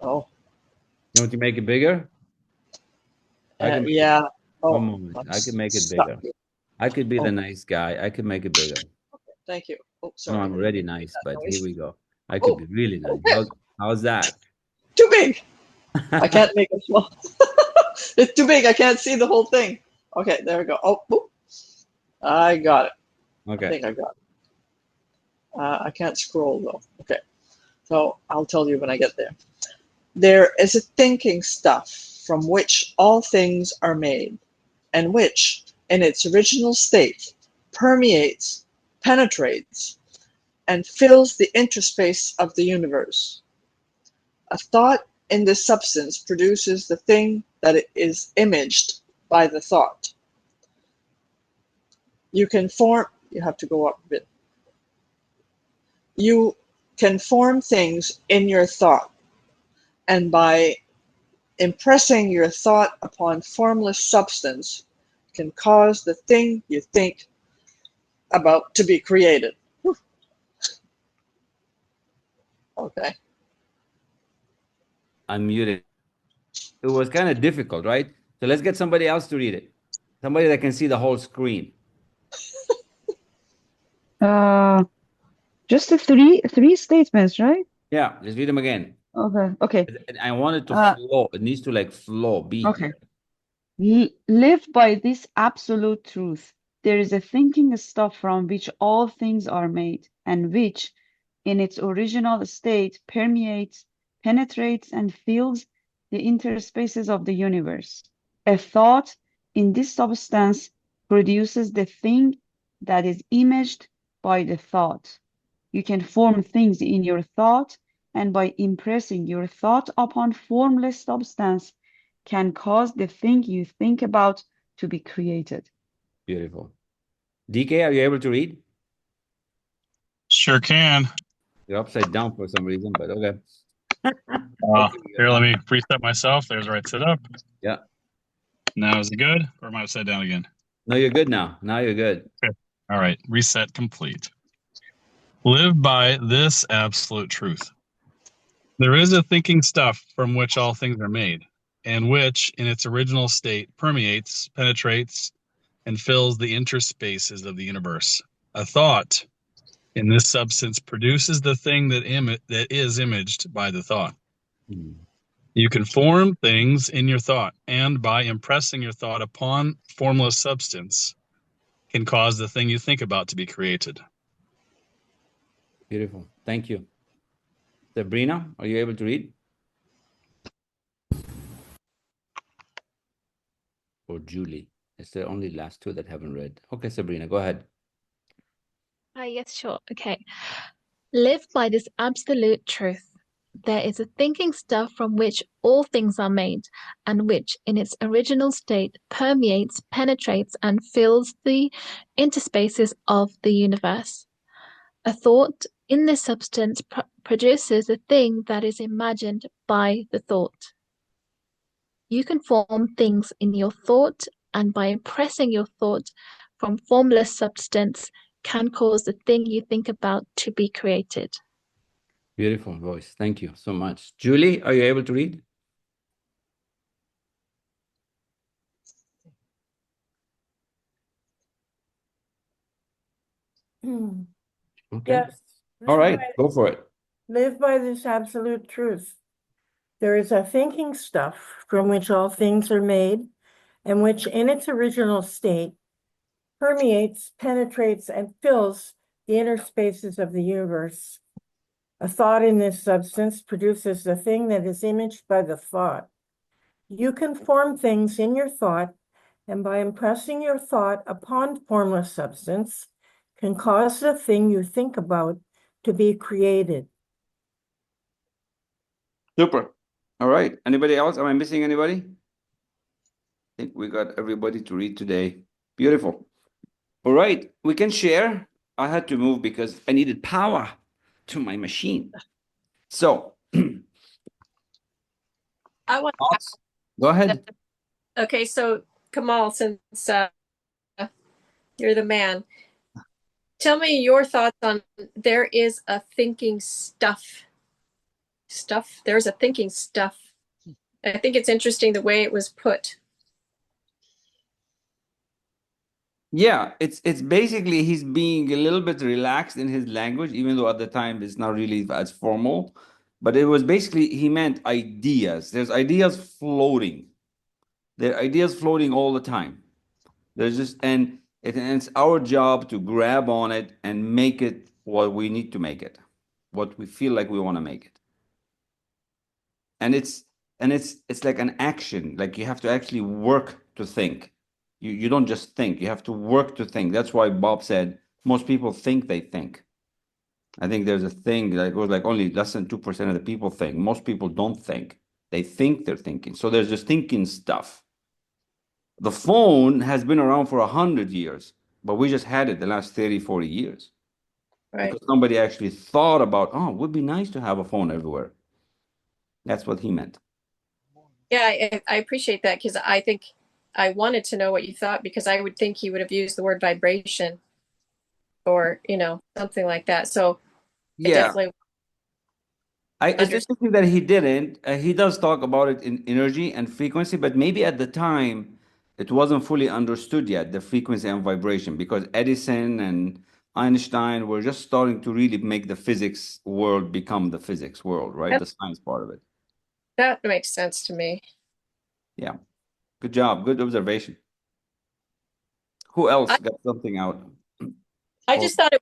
Oh. You want to make it bigger? I can make Yeah. it. Oh, One moment. I can make it stuck. bigger. I could be Oh. the nice guy. I can make it bigger. Okay, thank you. Oh, No, sorry. I'm already nice, but noise. here we go. I could be really nice. How's that? Too big. I can't make it small. It's too big. I can't see the whole thing. Okay, there we go. Oh, boop. I got it. Okay. I think I got it. I can't scroll though. Okay, so I'll tell you when I get there. There is a thinking stuff from which all things are made, and which, in its original state, permeates, penetrates, and fills the interspace of the universe. A thought in this substance produces the thing that is imaged by the thought. You have to go up a bit. You can form things in your thought, and by impressing your thought upon formless substance can cause the thing you think about to be created. Whew. Okay. I'm muted. It was kind of difficult, right? So let's get somebody else to read it. Somebody that can see the whole screen. Just the three statements, right? Yeah, let's read them again. Okay. I want it to flow. It needs to like flow, be Okay. here. Live by this absolute truth. There is a thinking stuff from which all things are made, and which, in its original state, permeates, penetrates, and fills the interspaces of the universe. A thought in this substance produces the thing that is imaged by the thought. You can form things in your thought, and by impressing your thought upon formless substance, can cause the thing you think about to be created. Beautiful. DK, are you able to read? Sure can. You're upside down for some reason, but okay. Here, let me reset myself. There's where I sit up. Yeah. Now is it good? Or am I upside down again? No, you're good now. Now you're good. Okay. All right. Reset complete. Live by this absolute truth. There is a thinking stuff from which all things are made, and which, in its original state, permeates, penetrates, and fills the interspaces of the universe. A thought in this substance produces the thing that is imaged by the thought. Hmm. You can form things in your thought, and by impressing your thought upon formless substance, can cause the thing you think about to be created. Beautiful. Thank you. Sabrina, are you able to read? Or Julie? It's the only last two that haven't read. Okay, Sabrina, go ahead. Yes, sure. Okay. Live by this absolute truth. There is a thinking stuff from which all things are made, and which, in its original state, permeates, penetrates, and fills the interspaces of the universe. A thought in this substance produces a thing that is imagined by the thought. You can form things in your thought, and by impressing your thought from formless substance, can cause the thing you think about to be created. Beautiful voice. Thank you so much. Julie, are you able to read? Okay. Yes. All right, go for it. Live by this absolute truth. There is a thinking stuff from which all things are made, and which in its original state permeates, penetrates, and fills the inner spaces of the universe. A thought in this substance produces the thing that is imaged by the thought. You can form things in your thought, and by impressing your thought upon formless substance, can cause the thing you think about to be created. Super. All right. Anybody else? Am I missing anybody? I think we got everybody to read today. Beautiful. All right. We can share. I had to move because I needed power to my machine. So I want go ahead. Okay, so Kamal, since you're the man, tell me your thoughts on there is a thinking stuff. There's a thinking stuff. I think it's interesting the way it was put. Yeah, it's basically he's being a little bit relaxed in his language, even though at the time it's not really as formal. But it was basically he meant ideas. There's ideas floating. There are ideas floating all the time. There's just and it's our job to grab on it and make it what we need to make it, what we feel like we want to make it. And it's like an action. Like you have to actually work to think. You don't just think, you have to work to think. That's why Bob said most people think they think. I think there's a thing that goes like only less than 2% of the people think. Most people don't think. They think they're thinking. So there's just thinking stuff. The phone has been around for 100 years, but we just had it the last 30, 40 years. Right. Because somebody actually thought about, oh, it would be nice to have a phone everywhere. That's what he meant. Yeah, I appreciate that because I think I wanted to know what you thought because I would think he would have used the word vibration or, something like that. So Yeah. definitely. It's interesting that he didn't. He does talk about it in energy and frequency, but maybe at the time it wasn't fully understood yet, the frequency and vibration, because Edison and Einstein were just starting to really make the physics world become the physics world, right? The science part of it. That makes sense to me. Yeah. Good job. Good observation. Who else got something out? I just thought it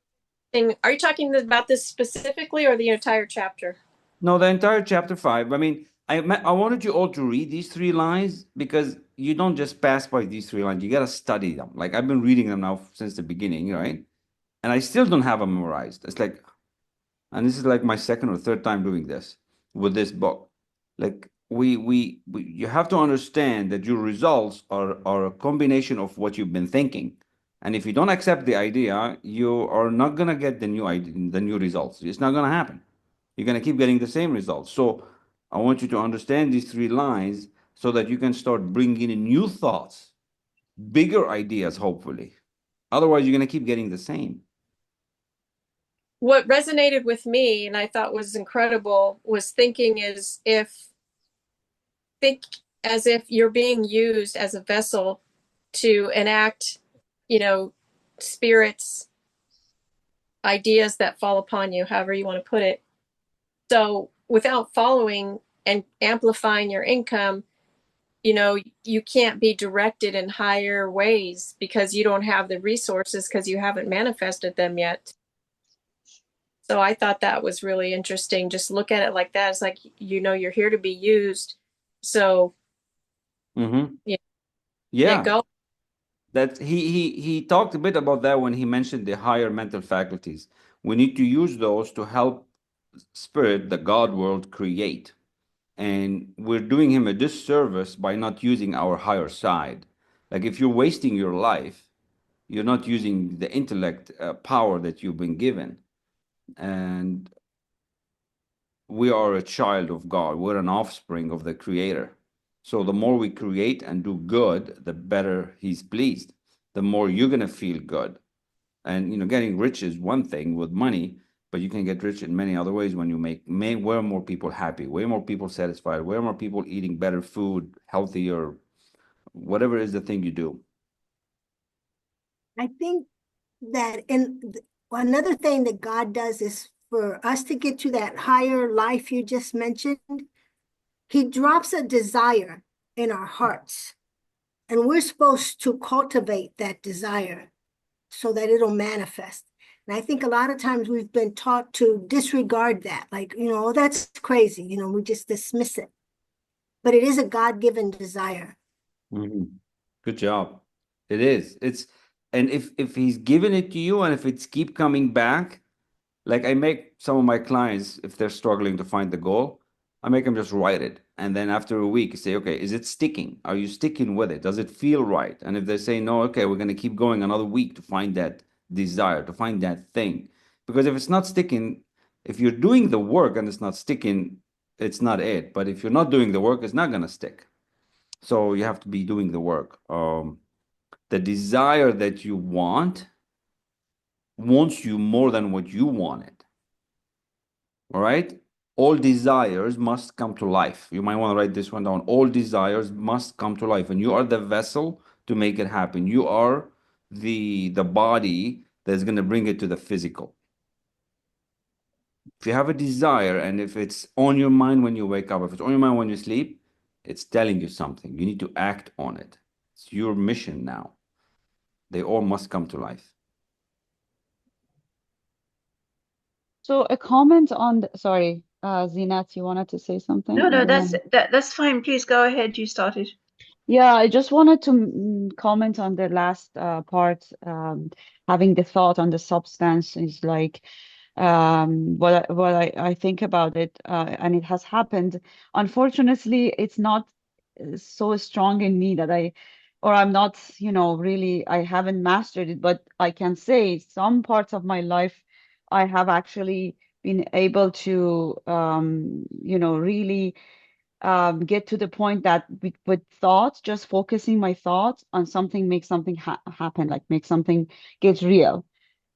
was. Are you talking about this specifically or the entire chapter? No, the entire chapter 5. I mean, I wanted you all to read these 3 lines because you don't just pass by these 3 lines. You got to study them. Like I've been reading them now since the beginning, right? And I still don't have them memorized. It's like, and this is like my second or third time doing this with this book. Like you have to understand that your results are a combination of what you've been thinking. And if you don't accept the idea, you are not gonna get the new idea, the new results. It's not gonna happen. You're gonna keep getting the same results. So I want you to understand these three lines so that you can start bringing in new thoughts, bigger ideas, hopefully. Otherwise, you're gonna keep getting the same. What resonated with me and I thought was incredible was think as if you're being used as a vessel to enact, spirits, ideas that fall upon you, however you want to put it. So without following and amplifying your income, you can't be directed in higher ways because you don't have the resources because you haven't manifested them yet. So I thought that was really interesting. Just look at it like that. It's like, you're here to be used. So Yeah. get going. That he talked a bit about that when he mentioned the higher mental faculties. We need to use those to help spirit, the God world, create. And we're doing him a disservice by not using our higher side. Like if you're wasting your life, you're not using the intellect power that you've been given. And we are a child of God. We're an offspring of the Creator. So the more we create and do good, the better He's pleased. The more you're gonna feel good. And getting rich is one thing with money, but you can get rich in many other ways when you make way more people happy, way more people satisfied, way more people eating better food, healthier, whatever is the thing you do. I think that another thing that God does is for us to get to that higher life you just mentioned, he drops a desire in our hearts. And we're supposed to cultivate that desire so that it'll manifest. And I think a lot of times we've been taught to disregard that. Like, oh, that's crazy. We just dismiss it. But it is a God-given desire. Good job. It is. And if he's given it to you and if it's keep coming back, like I make some of my clients, if they're struggling to find the goal, I make them just write it. And then after a week, say, okay, is it sticking? Are you sticking with it? Does it feel right? And if they say no, okay, we're going to keep going another week to find that desire, to find that thing. Because if it's not sticking, if you're doing the work and it's not sticking, it's not it. But if you're not doing the work, it's not going to stick. So you have to be doing the work. The desire that you wants you more than what you wanted. All right? All desires must come to life. You might want to write this one down. All desires must come to life. And you are the vessel to make it happen. You are the body that's going to bring it to the physical. If you have a desire and if it's on your mind when you wake up, if it's on your mind when you sleep, it's telling you something. You need to act on it. It's your mission now. They all must come to life. So a comment on sorry, Zinat, you wanted to say something? No, that's fine. Please go ahead. You started. Yeah, I just wanted to comment on the last part. Having the thought on the substance is like what I think about it, and it has happened. Unfortunately, it's not so strong in me that I'm not, really, I haven't mastered it, but I can say some parts of my life I have actually been able to, really get to the point that with thoughts, just focusing my thoughts on something makes something happen, like make something get real.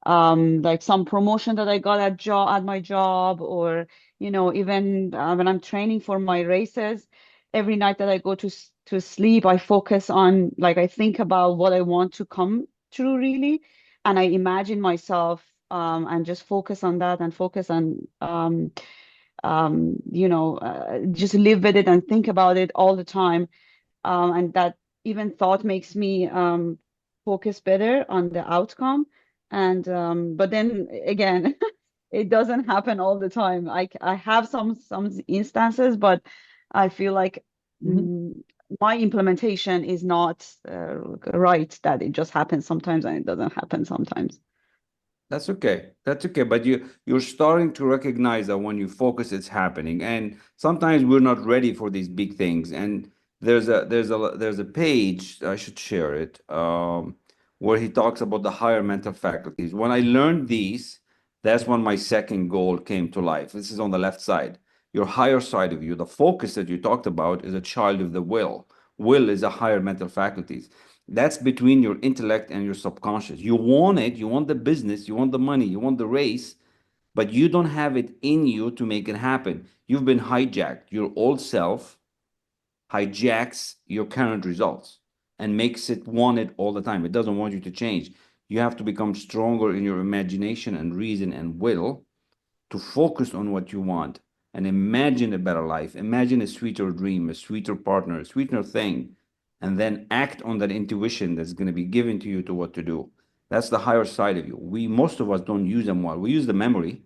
Like some promotion that I got at my job, or even when I'm training for my races, every night that I go to sleep, I focus on, like, I think about what I want to come true really, and I imagine myself and just focus on that and focus on just live with it and think about it all the time. And that even thought makes me focus better on the outcome. And but then again, it doesn't happen all the time. I have some instances, but I feel like my implementation is not right, that it just happens sometimes and it doesn't happen sometimes. That's okay. That's okay. But you're starting to recognize that when you focus, it's happening. And sometimes we're not ready for these big things. And there's a page, I should share it, where he talks about the higher mental faculties. When I learned these, that's when my second goal came to life. This is on the left side. Your higher side of you, the focus that you talked about, is a child of the will. Will is a higher mental faculties. That's between your intellect and your subconscious. You want it, you want the business, you want the money, you want the race, but you don't have it in you to make it happen. You've been hijacked. Your old self hijacks your current results and makes it want it all the time. It doesn't want you to change. You have to become stronger in your imagination and reason and will to focus on what you want and imagine a better life. Imagine a sweeter dream, a sweeter partner, a sweeter thing, and then act on that intuition that's going to be given to you to what to do. That's the higher side of you. Most of us don't use them well. We use the memory.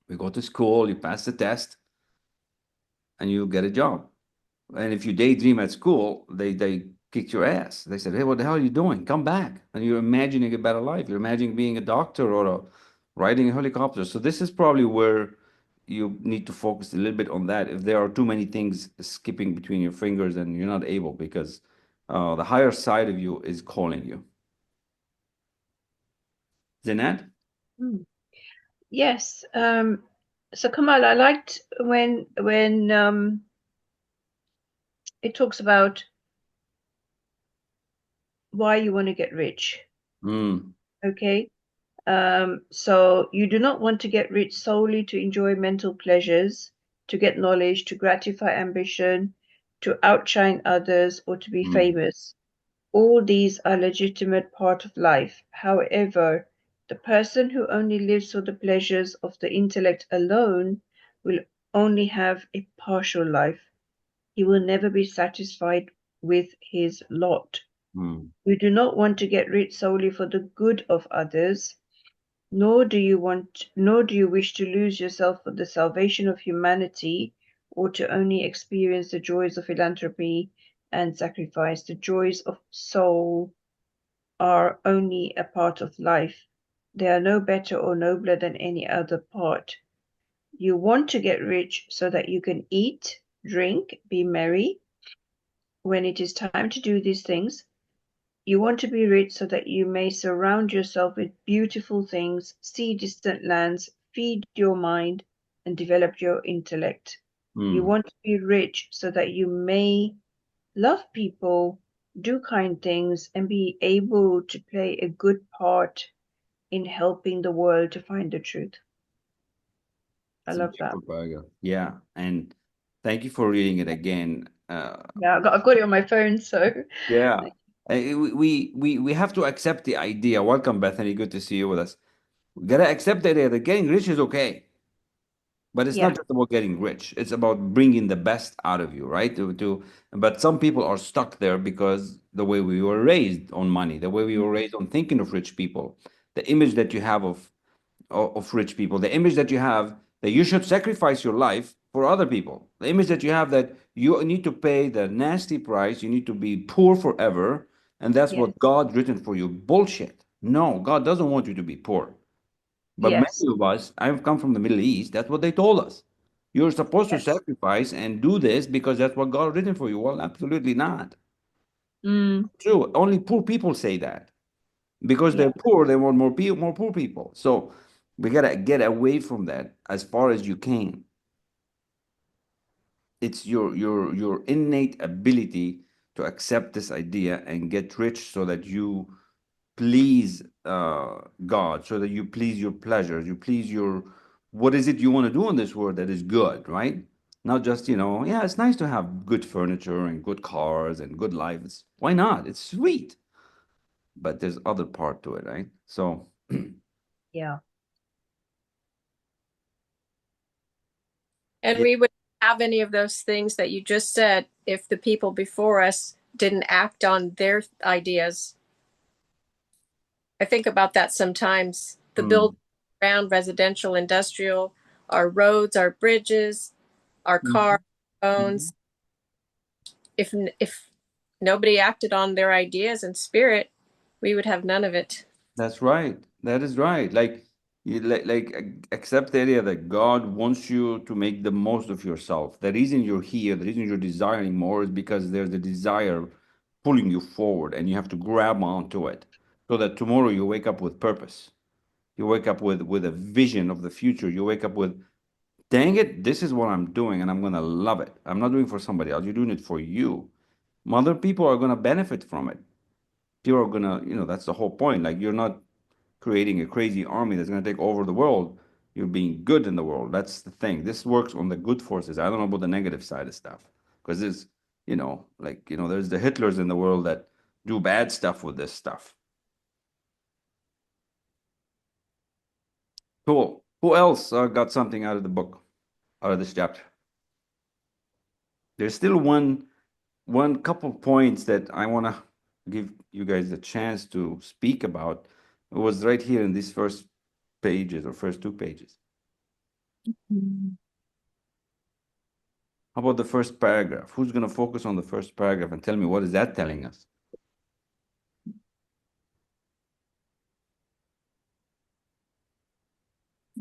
We go to school, you pass the test, and you get a job. And if you daydream at school, they kicked your ass. They said, "Hey, what the hell are you doing? Come back." And you're imagining a better life. You're imagining being a doctor or riding a helicopter. So this is probably where you need to focus a little bit on that. If there are too many things skipping between your fingers and you're not able, because the higher side of you is calling you. Zinat? Mm. Yes. So Kamal, I liked when it talks about why you want to get rich. Mm. Okay. So you do not want to get rich solely to enjoy mental pleasures, to get knowledge, to gratify ambition, to outshine others, or to be Mm. famous. All these are legitimate part of life. However, the person who only lives for the pleasures of the intellect alone will only have a partial life. He will never be satisfied with his lot. Mm. You do not want to get rich solely for the good of others, nor do you wish to lose yourself for the salvation of humanity, or to only experience the joys of philanthropy and sacrifice. The joys of soul are only a part of life. They are no better or nobler than any other part. You want to get rich so that you can eat, drink, be merry. When it is time to do these things, you want to be rich so that you may surround yourself with beautiful things, see distant lands, feed your mind, and develop your intellect. You Mm. want to be rich so that you may love people, do kind things, and be able to play a good part in helping the world to find the truth. I It's a love that. beautiful paragraph. Yeah. And thank you for reading it again. Yeah, I've got it on my phone, so Yeah. We have to accept the idea. Welcome, Bethany. Good to see you with us. We gotta accept the idea that getting rich is okay, but it's not yeah, just about getting rich. It's about bringing the best out of you, right? But some people are stuck there because the way we were raised on money, the way we were raised on thinking of rich people, the image that you have of rich people, the image that you have that you should sacrifice your life for other people, the image that you have that you need to pay the nasty price, you need to be poor forever, and that's yes, what God written for you. Bullshit. No, God doesn't want you to be poor. But yes, many of us, I've come from the Middle East, that's what they told us. You're supposed to yes. sacrifice and do this because that's what God written for you. Well, absolutely not. Mm, True. Only poor people say that. Because yeah, they're poor, they want more poor people. So we gotta get away from that as far as you can. It's your innate ability to accept this idea and get rich so that you please God, so that you please your pleasures, you please your what is it you want to do in this world that is good, right? Not just, yeah, it's nice to have good furniture and good cars and good life. Why not? It's sweet. But there's other part to it, right? So yeah, And yeah. we would have any of those things that you just said if the people before us didn't act on their ideas. I think about that sometimes. The build Mm. around residential, industrial, our roads, our bridges, our Mhm. cars, phones. If nobody acted on their ideas and spirit, we would have none of it. That's right. That is right. Like accept the idea that God wants you to make the most of yourself. The reason you're here, the reason you're desiring more is because there's a desire pulling you forward and you have to grab onto it. so that tomorrow you wake up with purpose. You wake up with a vision of the future. You wake up with, dang it, this is what I'm doing and I'm going to love it. I'm not doing it for somebody else. You're doing it for you. Other people are going to benefit from it. People are going to, that's the whole point. Like, you're not creating a crazy army that's going to take over the world. You're being good in the world. That's the thing. This works on the good forces. I don't know about the negative side of stuff, because there's, there's the Hitlers in the world that do bad stuff with this stuff. Cool. Who else got something out of the book, out of this chapter? There's still one couple points that I want to give you guys a chance to speak about. It was right here in these first pages, or first 2 pages. How about the first paragraph? Who's going to focus on the first paragraph and tell me what is that telling us?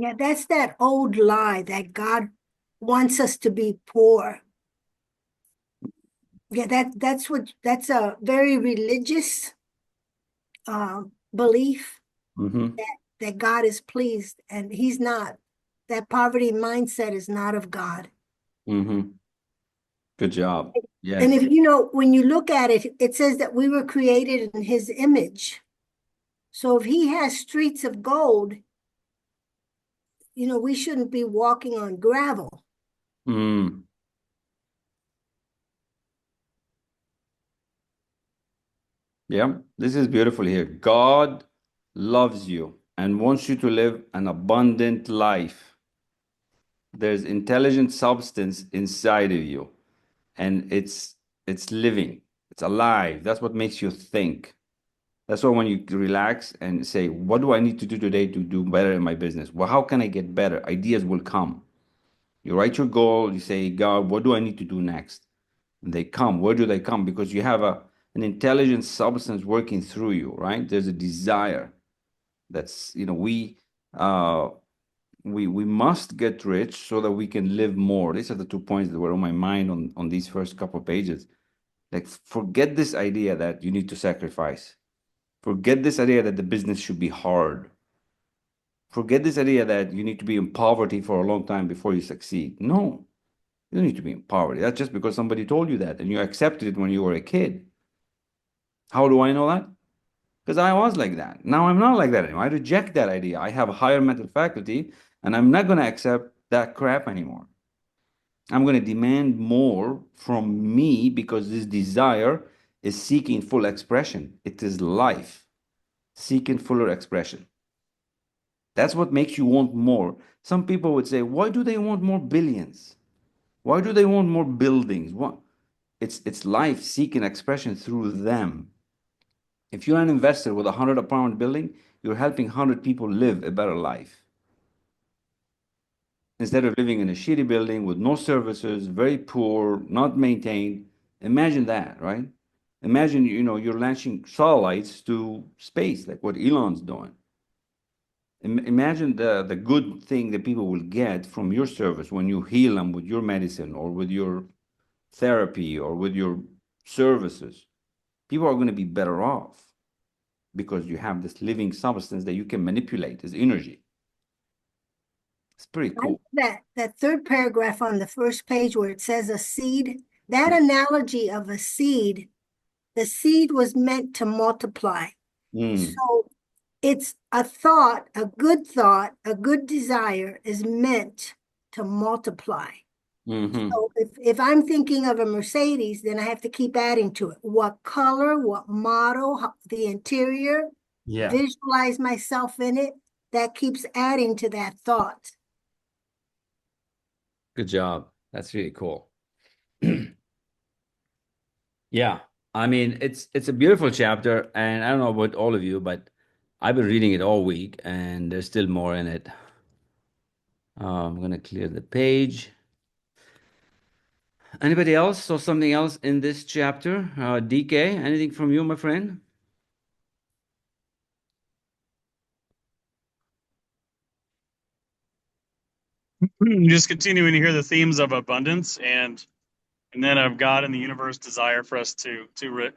Yeah, that's that old lie that God wants us to be poor. Yeah, that's a very religious belief that God is pleased, and he's not. That poverty mindset is not of God. Good job. Yes. And if when you look at it, it says that we were created in his image. So if he has streets of gold, we shouldn't be walking on gravel. Yeah, this is beautiful here. God loves you and wants you to live an abundant life. There's intelligent substance inside of you, and it's living. It's alive. That's what makes you think. That's why when you relax and say, what do I need to do today to do better in my business? Well, how can I get better? Ideas will come. You write your goal, you say, God, what do I need to do next? And they come. Where do they come? Because you have an intelligent substance working through you, right? There's a desire. That's, we must get rich so that we can live more. These are the 2 points that were on my mind on these first couple of pages. Like, forget this idea that you need to sacrifice. Forget this idea that the business should be hard. Forget this idea that you need to be in poverty for a long time before you succeed. No, you don't need to be in poverty. That's just because somebody told you that and you accepted it when you were a kid. How do I know that? Because I was like that. Now I'm not like that anymore. I reject that idea. I have a higher mental faculty, and I'm not going to accept that crap anymore. I'm going to demand more from me, because this desire is seeking full expression. It is life, seeking fuller expression. That's what makes you want more. Some people would say, why do they want more billions? Why do they want more buildings? What? It's life seeking expression through them. If you're an investor with a 100-apartment building, you're helping 100 people live a better life. Instead of living in a shitty building with no services, very poor, not maintained. Imagine that, right? Imagine, you're launching satellites to space, like what Elon's doing. Imagine the good thing that people will get from your service when you heal them with your medicine or with your therapy or with your services. People are going to be better off because you have this living substance that you can manipulate as energy. It's pretty cool. That third paragraph on the first page where it says a seed, that analogy of a seed, the seed was meant to multiply. So it's a thought, a good desire is meant to multiply. So if I'm thinking of a Mercedes, then I have to keep adding to it. What color, what model, the interior, visualize myself in it. That keeps adding to that thought. Good job. That's really cool. Yeah. I mean, it's a beautiful chapter, and I don't know about all of you, but I've been reading it all week, and there's still more in it. I'm going to clear the page. Anybody else saw something else in this chapter? DK, anything from you, my friend? Just continuing to hear the themes of abundance and then of God and the universe desire for us to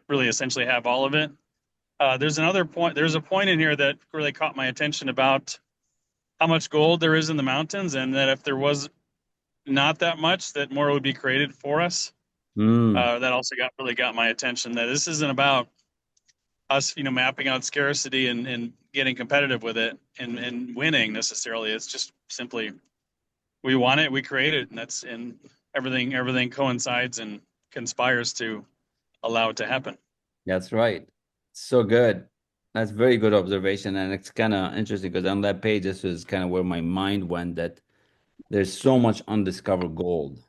really essentially have all of it. There's another point. There's a point in here that really caught my attention about how much gold there is in the mountains, and that if there was not that much, that more would be created for us. That also really got my attention. That this isn't about us, mapping out scarcity and getting competitive with it and winning necessarily. It's just simply we want it, we create it, and everything coincides and conspires to allow it to happen. That's right. So good. That's very good observation. And it's kind of interesting because on that page, this is kind of where my mind went, that there's so much undiscovered gold.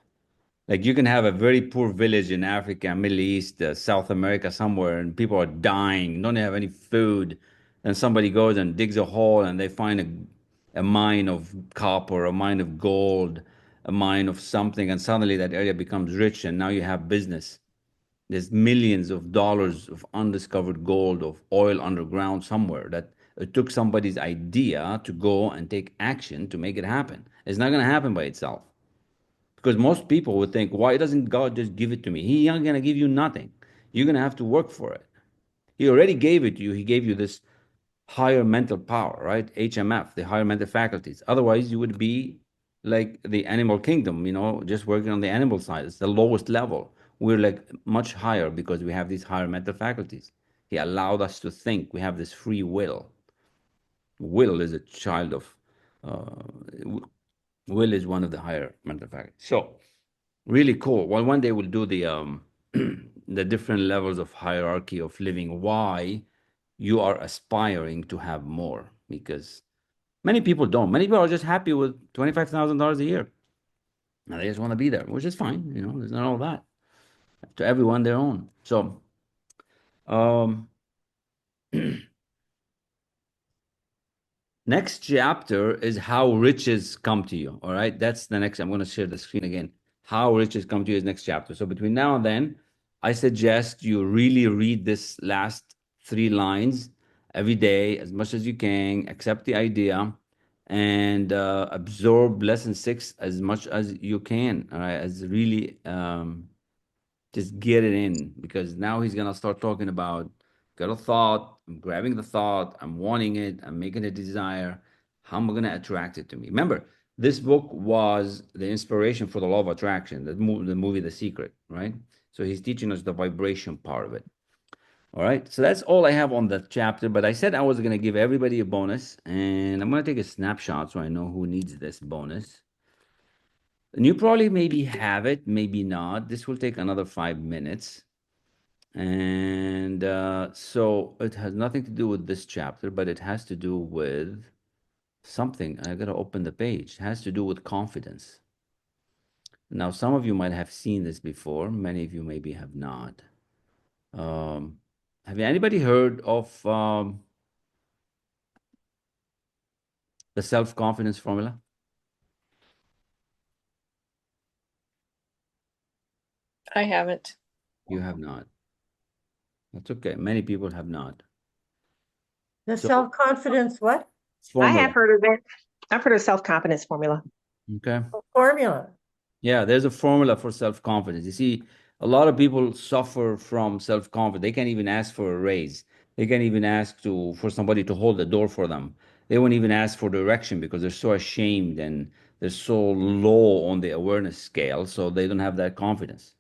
Like you can have a very poor village in Africa, Middle East, South America, somewhere, and people are dying, don't have any food. And somebody goes and digs a hole and they find a mine of copper, a mine of gold, a mine of something, and suddenly that area becomes rich and now you have business. There's millions of dollars of undiscovered gold, of oil underground somewhere that it took somebody's idea to go and take action to make it happen. It's not going to happen by itself. Because most people would think, why doesn't God just give it to me? He ain't going to give you nothing. You're going to have to work for it. He already gave it to you. He gave you this higher mental power, right? HMF, the higher mental faculties. Otherwise, you would be like the animal kingdom, just working on the animal side. It's the lowest level. We're like much higher because we have these higher mental faculties. He allowed us to think. We have this free will. Will is a child of, will is one of the higher mental faculties. So, really cool. Well, one day we'll do the the different levels of hierarchy of living. Why you are aspiring to have more, because many people don't. Many people are just happy with $25,000 a year. And they just want to be there, which is fine. There's not all that. To everyone their own. So, um, next chapter is how riches come to you. All right. That's the next. I'm going to share the screen again. How riches come to you is next chapter. So between now and then, I suggest you really read this last 3 lines every day as much as you can, accept the idea, and absorb lesson 6 as much as you can. All right. As really just get it in, because now he's going to start talking about, got a thought, I'm grabbing the thought, I'm wanting it, I'm making a desire. How am I going to attract it to me? Remember, this book was the inspiration for the law of attraction, the movie The Secret, right? So he's teaching us the vibration part of it. All right. So that's all I have on that chapter. But I said I was going to give everybody a bonus, and I'm going to take a snapshot so I know who needs this bonus. And you probably maybe have it, maybe not. This will take another 5 minutes. And so it has nothing to do with this chapter, but it has to do with something. I got to open the page. It has to do with confidence. Now, some of you might have seen this before. Many of you maybe have not. Have anybody heard of the self-confidence formula? I haven't. You have not. That's okay. Many people have not. The So, self-confidence, what? I have formula. heard of it. I've heard of self-confidence formula. Okay. Formula. Yeah, there's a formula for self-confidence. You see, a lot of people suffer from self-confidence. They can't even ask for a raise. They can't even ask for somebody to hold the door for them. They won't even ask for direction because they're so ashamed and they're so low on the awareness scale, so they don't have that confidence.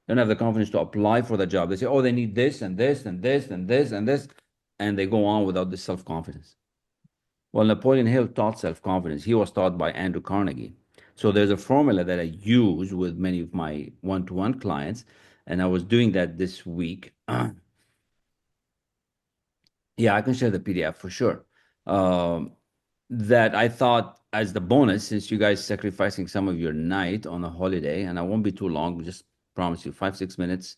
They don't have the confidence to apply for the job. They say, oh, they need this and this and this and this and this, and they go on without the self-confidence. Well, Napoleon Hill taught self-confidence. He was taught by Andrew Carnegie. So there's a formula that I use with many of my one-to-one clients, and I was doing that this week. Yeah, I can share the PDF for sure. That I thought as the bonus, since you guys sacrificing some of your night on a holiday, and I won't be too long, just promise you 5-6 minutes.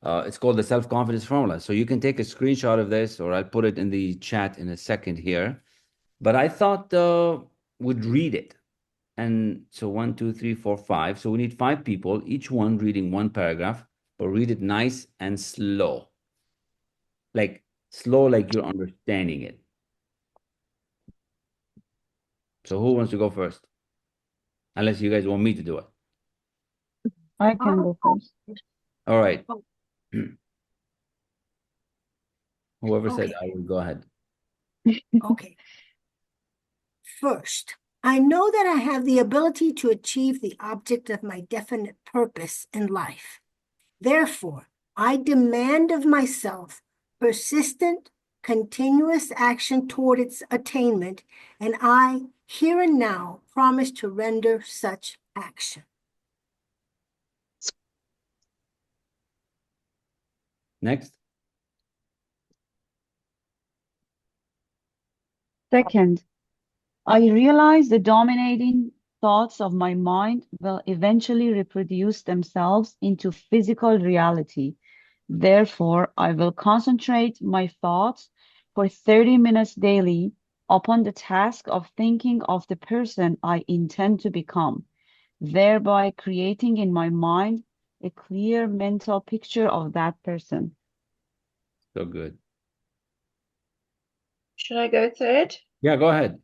It's called the self-confidence formula. So you can take a screenshot of this, or I'll put it in the chat in a second here. But I thought we'd read it. And so 1, 2, 3, 4, 5. So we need 5 people, each one reading one paragraph, but read it nice and slow. Like slow, like you're understanding it. So who wants to go first? Unless you guys want me to do it. I can go first. All right. Whoever said Okay. I will go ahead. Okay. First, I know that I have the ability to achieve the object of my definite purpose in life. Therefore, I demand of myself persistent, continuous action toward its attainment, and I, here and now, promise to render such action. Next. Second, I realize the dominating thoughts of my mind will eventually reproduce themselves into physical reality. Therefore, I will concentrate my thoughts for 30 minutes daily upon the task of thinking of the person I intend to become, thereby creating in my mind a clear mental picture of that person. So good. Should I go third? Yeah, go ahead,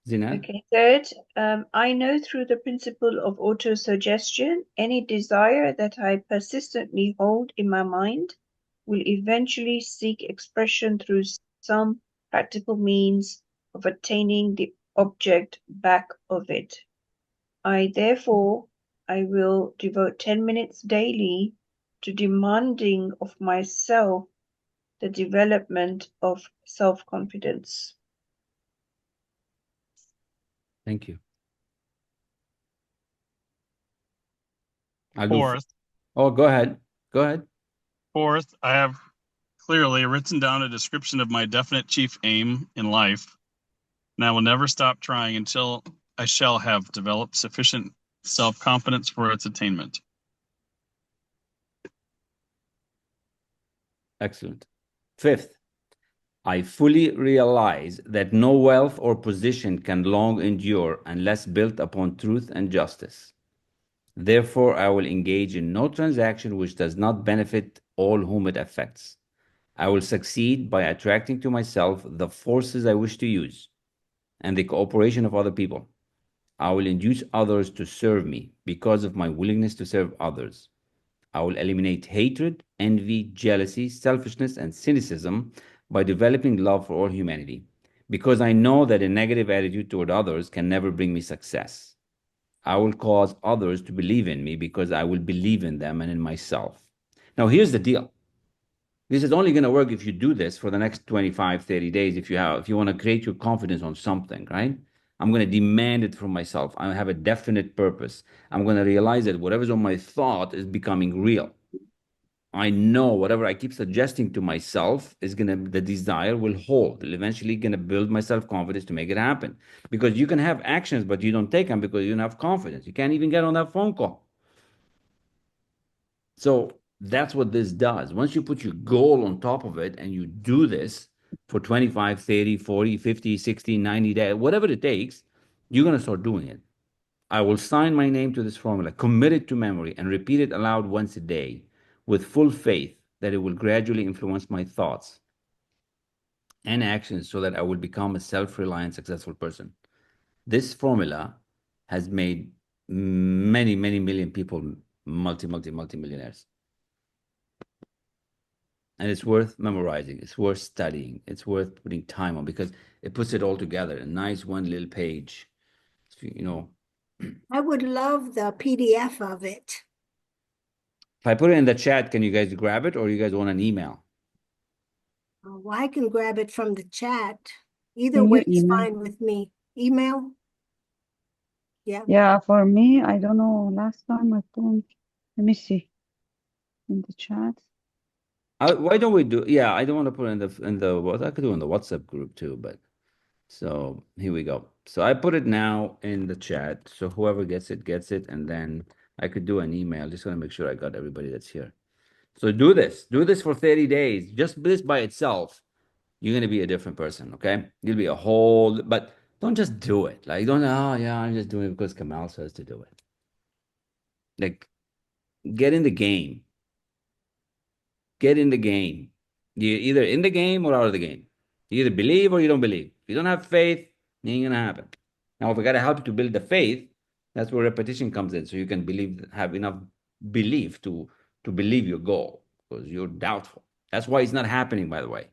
Zinat. Okay, third, I know through the principle of autosuggestion, any desire that I persistently hold in my mind will eventually seek expression through some practical means of attaining the object back of it. Therefore, I will devote 10 minutes daily to demanding of myself the development of self-confidence. Thank you. I'll do. Fourth, Oh, go ahead. Go ahead. fourth, I have clearly written down a description of my definite chief aim in life, and I will never stop trying until I shall have developed sufficient self-confidence for its attainment. Excellent. Fifth, I fully realize that no wealth or position can long endure unless built upon truth and justice. Therefore, I will engage in no transaction which does not benefit all whom it affects. I will succeed by attracting to myself the forces I wish to use and the cooperation of other people. I will induce others to serve me because of my willingness to serve others. I will eliminate hatred, envy, jealousy, selfishness, and cynicism by developing love for all humanity, because I know that a negative attitude toward others can never bring me success. I will cause others to believe in me because I will believe in them and in myself. Now, here's the deal. This is only going to work if you do this for the next 25, 30 days. If you want to create your confidence on something, right? I'm going to demand it from myself. I have a definite purpose. I'm going to realize that whatever's on my thought is becoming real. I know whatever I keep suggesting to myself is the desire will hold. It'll eventually gonna build my self-confidence to make it happen. Because you can have actions, but you don't take them because you don't have confidence. You can't even get on that phone call. So that's what this does. Once you put your goal on top of it and you do this for 25, 30, 40, 50, 60, 90 days, whatever it takes, you're gonna start doing it. I will sign my name to this formula, commit it to memory, and repeat it aloud once a day with full faith that it will gradually influence my thoughts and actions so that I will become a self-reliant, successful person. This formula has made many, many million people multi-millionaires. And it's worth memorizing. It's worth studying. It's worth putting time on because it puts it all together. A nice one little page, you know. I would love the PDF of it. If I put it in the chat, can you guys grab it or you guys want an email? Well, I can grab it from the chat. Either Can you way is email? fine with me. Email? Yeah. Yeah, for me, I don't know. Last time I don't. Let me see in the chat. Why don't we do? Yeah, I don't want to put it in the what I could do in the WhatsApp group too, but so here we go. So I put it now in the chat. So whoever gets it, and then I could do an email. Just want to make sure I got everybody that's here. So do this. Do this for 30 days. Just this by itself, you're gonna be a different person. Okay, you'll be a whole. But don't just do it. Like don't. Oh yeah, I'm just doing it because Kamal says to do it. Like get in the game. Get in the game. You're either in the game or out of the game. You either believe or you don't believe. If you don't have faith, it ain't gonna happen. Now, if I gotta help you to build the faith, that's where repetition comes in. So you can have enough belief to believe your goal because you're doubtful. That's why it's not happening, by the way.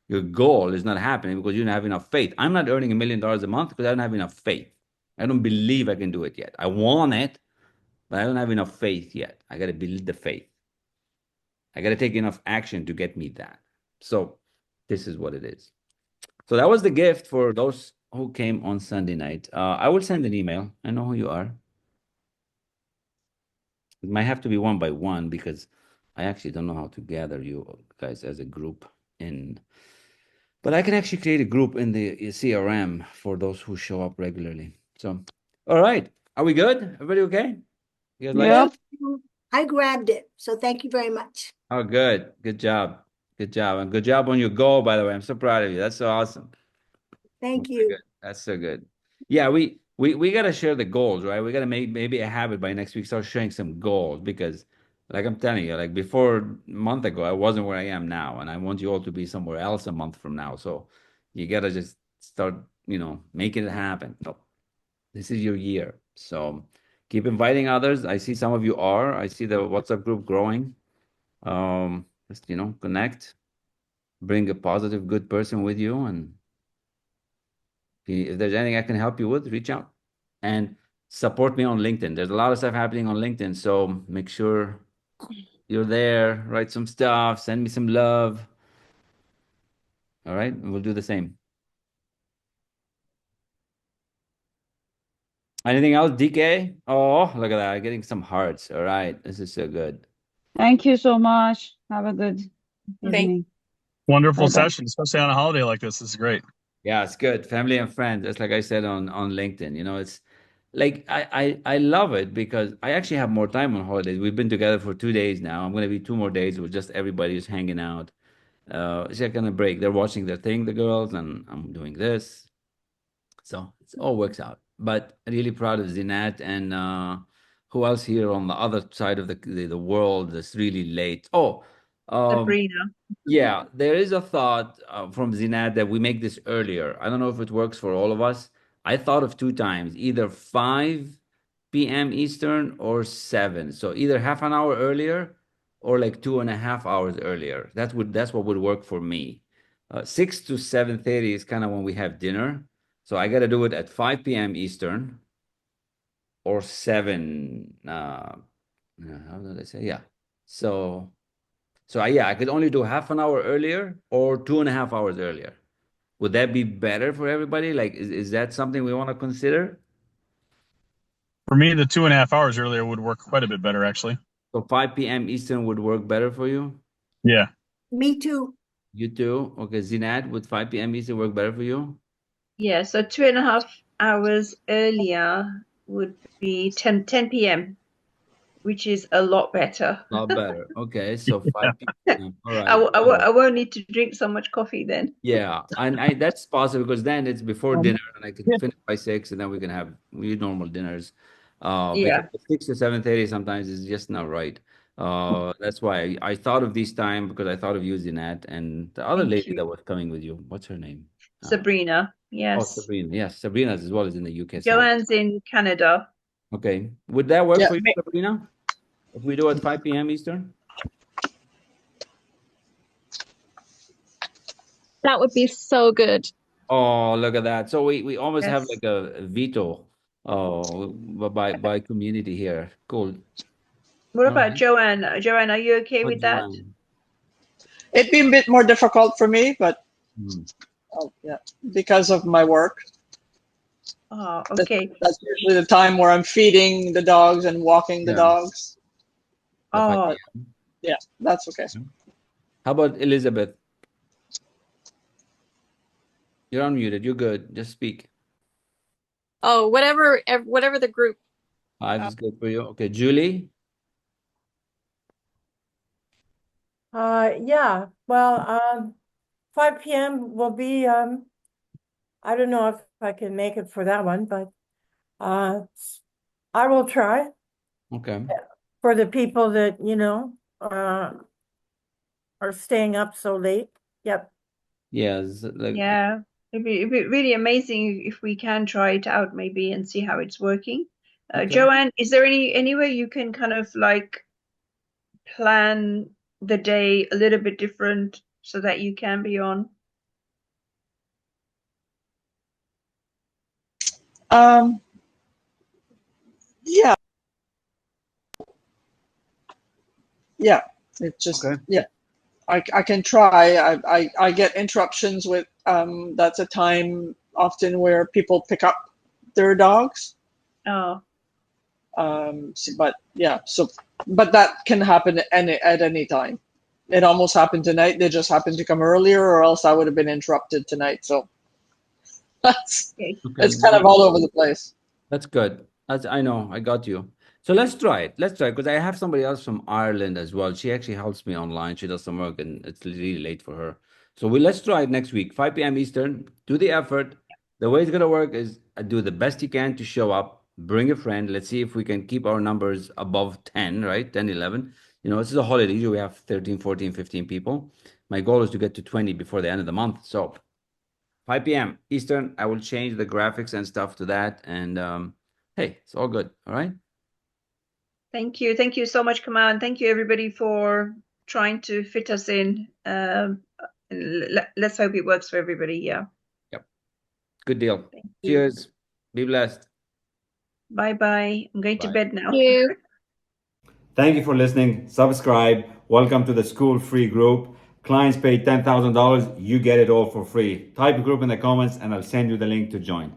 Your goal is not happening because you don't have enough faith. I'm not earning $1 million a month because I don't have enough faith. I don't believe I can do it yet. I want it, but I don't have enough faith yet. I got to build the faith. I got to take enough action to get me that. So this is what it is. So that was the gift for those who came on Sunday night. I will send an email. I know who you are. It might have to be one by one because I actually don't know how to gather you guys as a group in. But I can actually create a group in the CRM for those who show up regularly. So, all right. Are we good? Everybody okay? You guys like Yeah. it? Thank you. I grabbed it, so thank you very much. Oh, good. Good job. Good job. And good job on your goal, by the way. I'm so proud of you. That's so awesome. Thank Very you. good. That's so good. Yeah, we gotta share the goals, right? We gotta make maybe a habit by next week, start sharing some goals because like I'm telling you, like before a month ago, I wasn't where I am now, and I want you all to be somewhere else a month from now. So you gotta just start, making it happen. So this is your year. So keep inviting others. I see some of you are. I see the WhatsApp group growing. Just connect, bring a positive, good person with you, and if there's anything I can help you with, reach out and support me on LinkedIn. There's a lot of stuff happening on LinkedIn, so make sure you're there, write some stuff, send me some love. All right, and we'll do the same. Anything else, DK? Oh, look at that, getting some hearts. All right, this is so good. Thank you so much. Have a good evening. Wonderful Bye-bye. session, especially on a holiday like this. This is great. Yeah, it's good. Family and friends. That's like I said on LinkedIn. It's like I love it because I actually have more time on holidays. We've been together for 2 days now. I'm gonna be 2 more days with just everybody just hanging out. It's like on a break. They're watching their thing, the girls, and I'm doing this. So it all works out. But really proud of Zinat and who else here on the other side of the world that's really late. Oh, um, Sabrina. yeah, there is a thought from Zinat that we make this earlier. I don't know if it works for all of us. I thought of 2 times, either 5 p.m. Eastern or 7. So either half an hour earlier or like 2.5 hours earlier. That's what would work for me. 6 to 7:30 is kind of when we have dinner. So I got to do it at 5 p.m. Eastern or 7. How did I say? Yeah. So yeah, I could only do half an hour earlier or 2.5 hours earlier. Would that be better for everybody? Like, is that something we want to consider? For me, the 2.5 hours earlier would work quite a bit better, actually. So 5 p.m. Eastern would work better for you? Yeah. Me too. You too? Okay, Zinad, would 5 p.m. Eastern work better for you? Yeah, so 2.5 hours earlier would be 10 p.m., which is a lot better. A lot better. Okay, so Yeah. 5 p.m. All I, right. w- I, w- So, I won't need to drink so much coffee then. yeah, and that's possible because then it's before dinner and I could Yeah. finish by 6 and then we can have normal dinners. Because Yeah, 6 to 7:30 sometimes is just not right. That's why I thought of this time because I thought of using that and the other thank lady you. that was coming with you. What's her name? Sabrina, yes. Sabrina. Yes, Sabrina as well as in the UK side. Joanne's in Canada. Okay, would that work Yeah. for you, Sabrina? If we do it 5 p.m. Eastern? That would be so good. Oh, look at that. So we almost have Yes. like a veto by community here. Cool. What All about right. Joanne? Joanne, are you okay What with that? Joanne? It'd be a bit more difficult for me, but Hmm. yeah, because of my work. Oh, okay. That's usually the time where I'm feeding the dogs and walking the Yeah. dogs. The 5 Oh, p.m. Yeah, that's okay. How about Elizabeth? You're unmuted. You're good. Just speak. Oh, whatever the group. 5 is good for you. Okay, Julie? Yeah, well, 5 p.m. will be, I don't know if I can make it for that one, but I will try Okay. for the people that, are staying up so late. Yep. Yes. Like, yeah. It'd be really amazing if we can try it out maybe and see how it's working. okay. Joanne, is there any way you can kind of like plan the day a little bit different so that you can be on? Yeah. Yeah. It just, Okay. yeah. I can try. I get interruptions with, that's a time often where people pick up their dogs. Oh, But yeah, but that can happen at any time. It almost happened tonight. They just happened to come earlier, or else I would have been interrupted tonight. So that's okay. it's kind of all over the place. That's good. I know, I got you. So let's try it. Let's try it because I have somebody else from Ireland as well. She actually helps me online. She does some work and it's really late for her. So let's try it next week, 5 p.m. Eastern. Do the effort. The way it's gonna work is do the best you can to show up, bring a friend. Let's see if we can keep our numbers above 10, right? 10, 11. You know, this is a holiday. Usually we have 13, 14, 15 people. My goal is to get to 20 before the end of the month. So 5 p.m. Eastern, I will change the graphics and stuff to that. And hey, it's all good. All right. Thank you. Thank you so much, Kamal. And thank you, everybody, for trying to fit us in. Let's hope it works for everybody. Yeah. Yep. Good deal. Thank you. Cheers. Be blessed. Bye-bye. I'm going to Bye. bed now. Thank you. Thank you for listening. Subscribe. Welcome to the school free group. Clients pay $10,000. You get it all for free. Type group in the comments and I'll send you the link to join.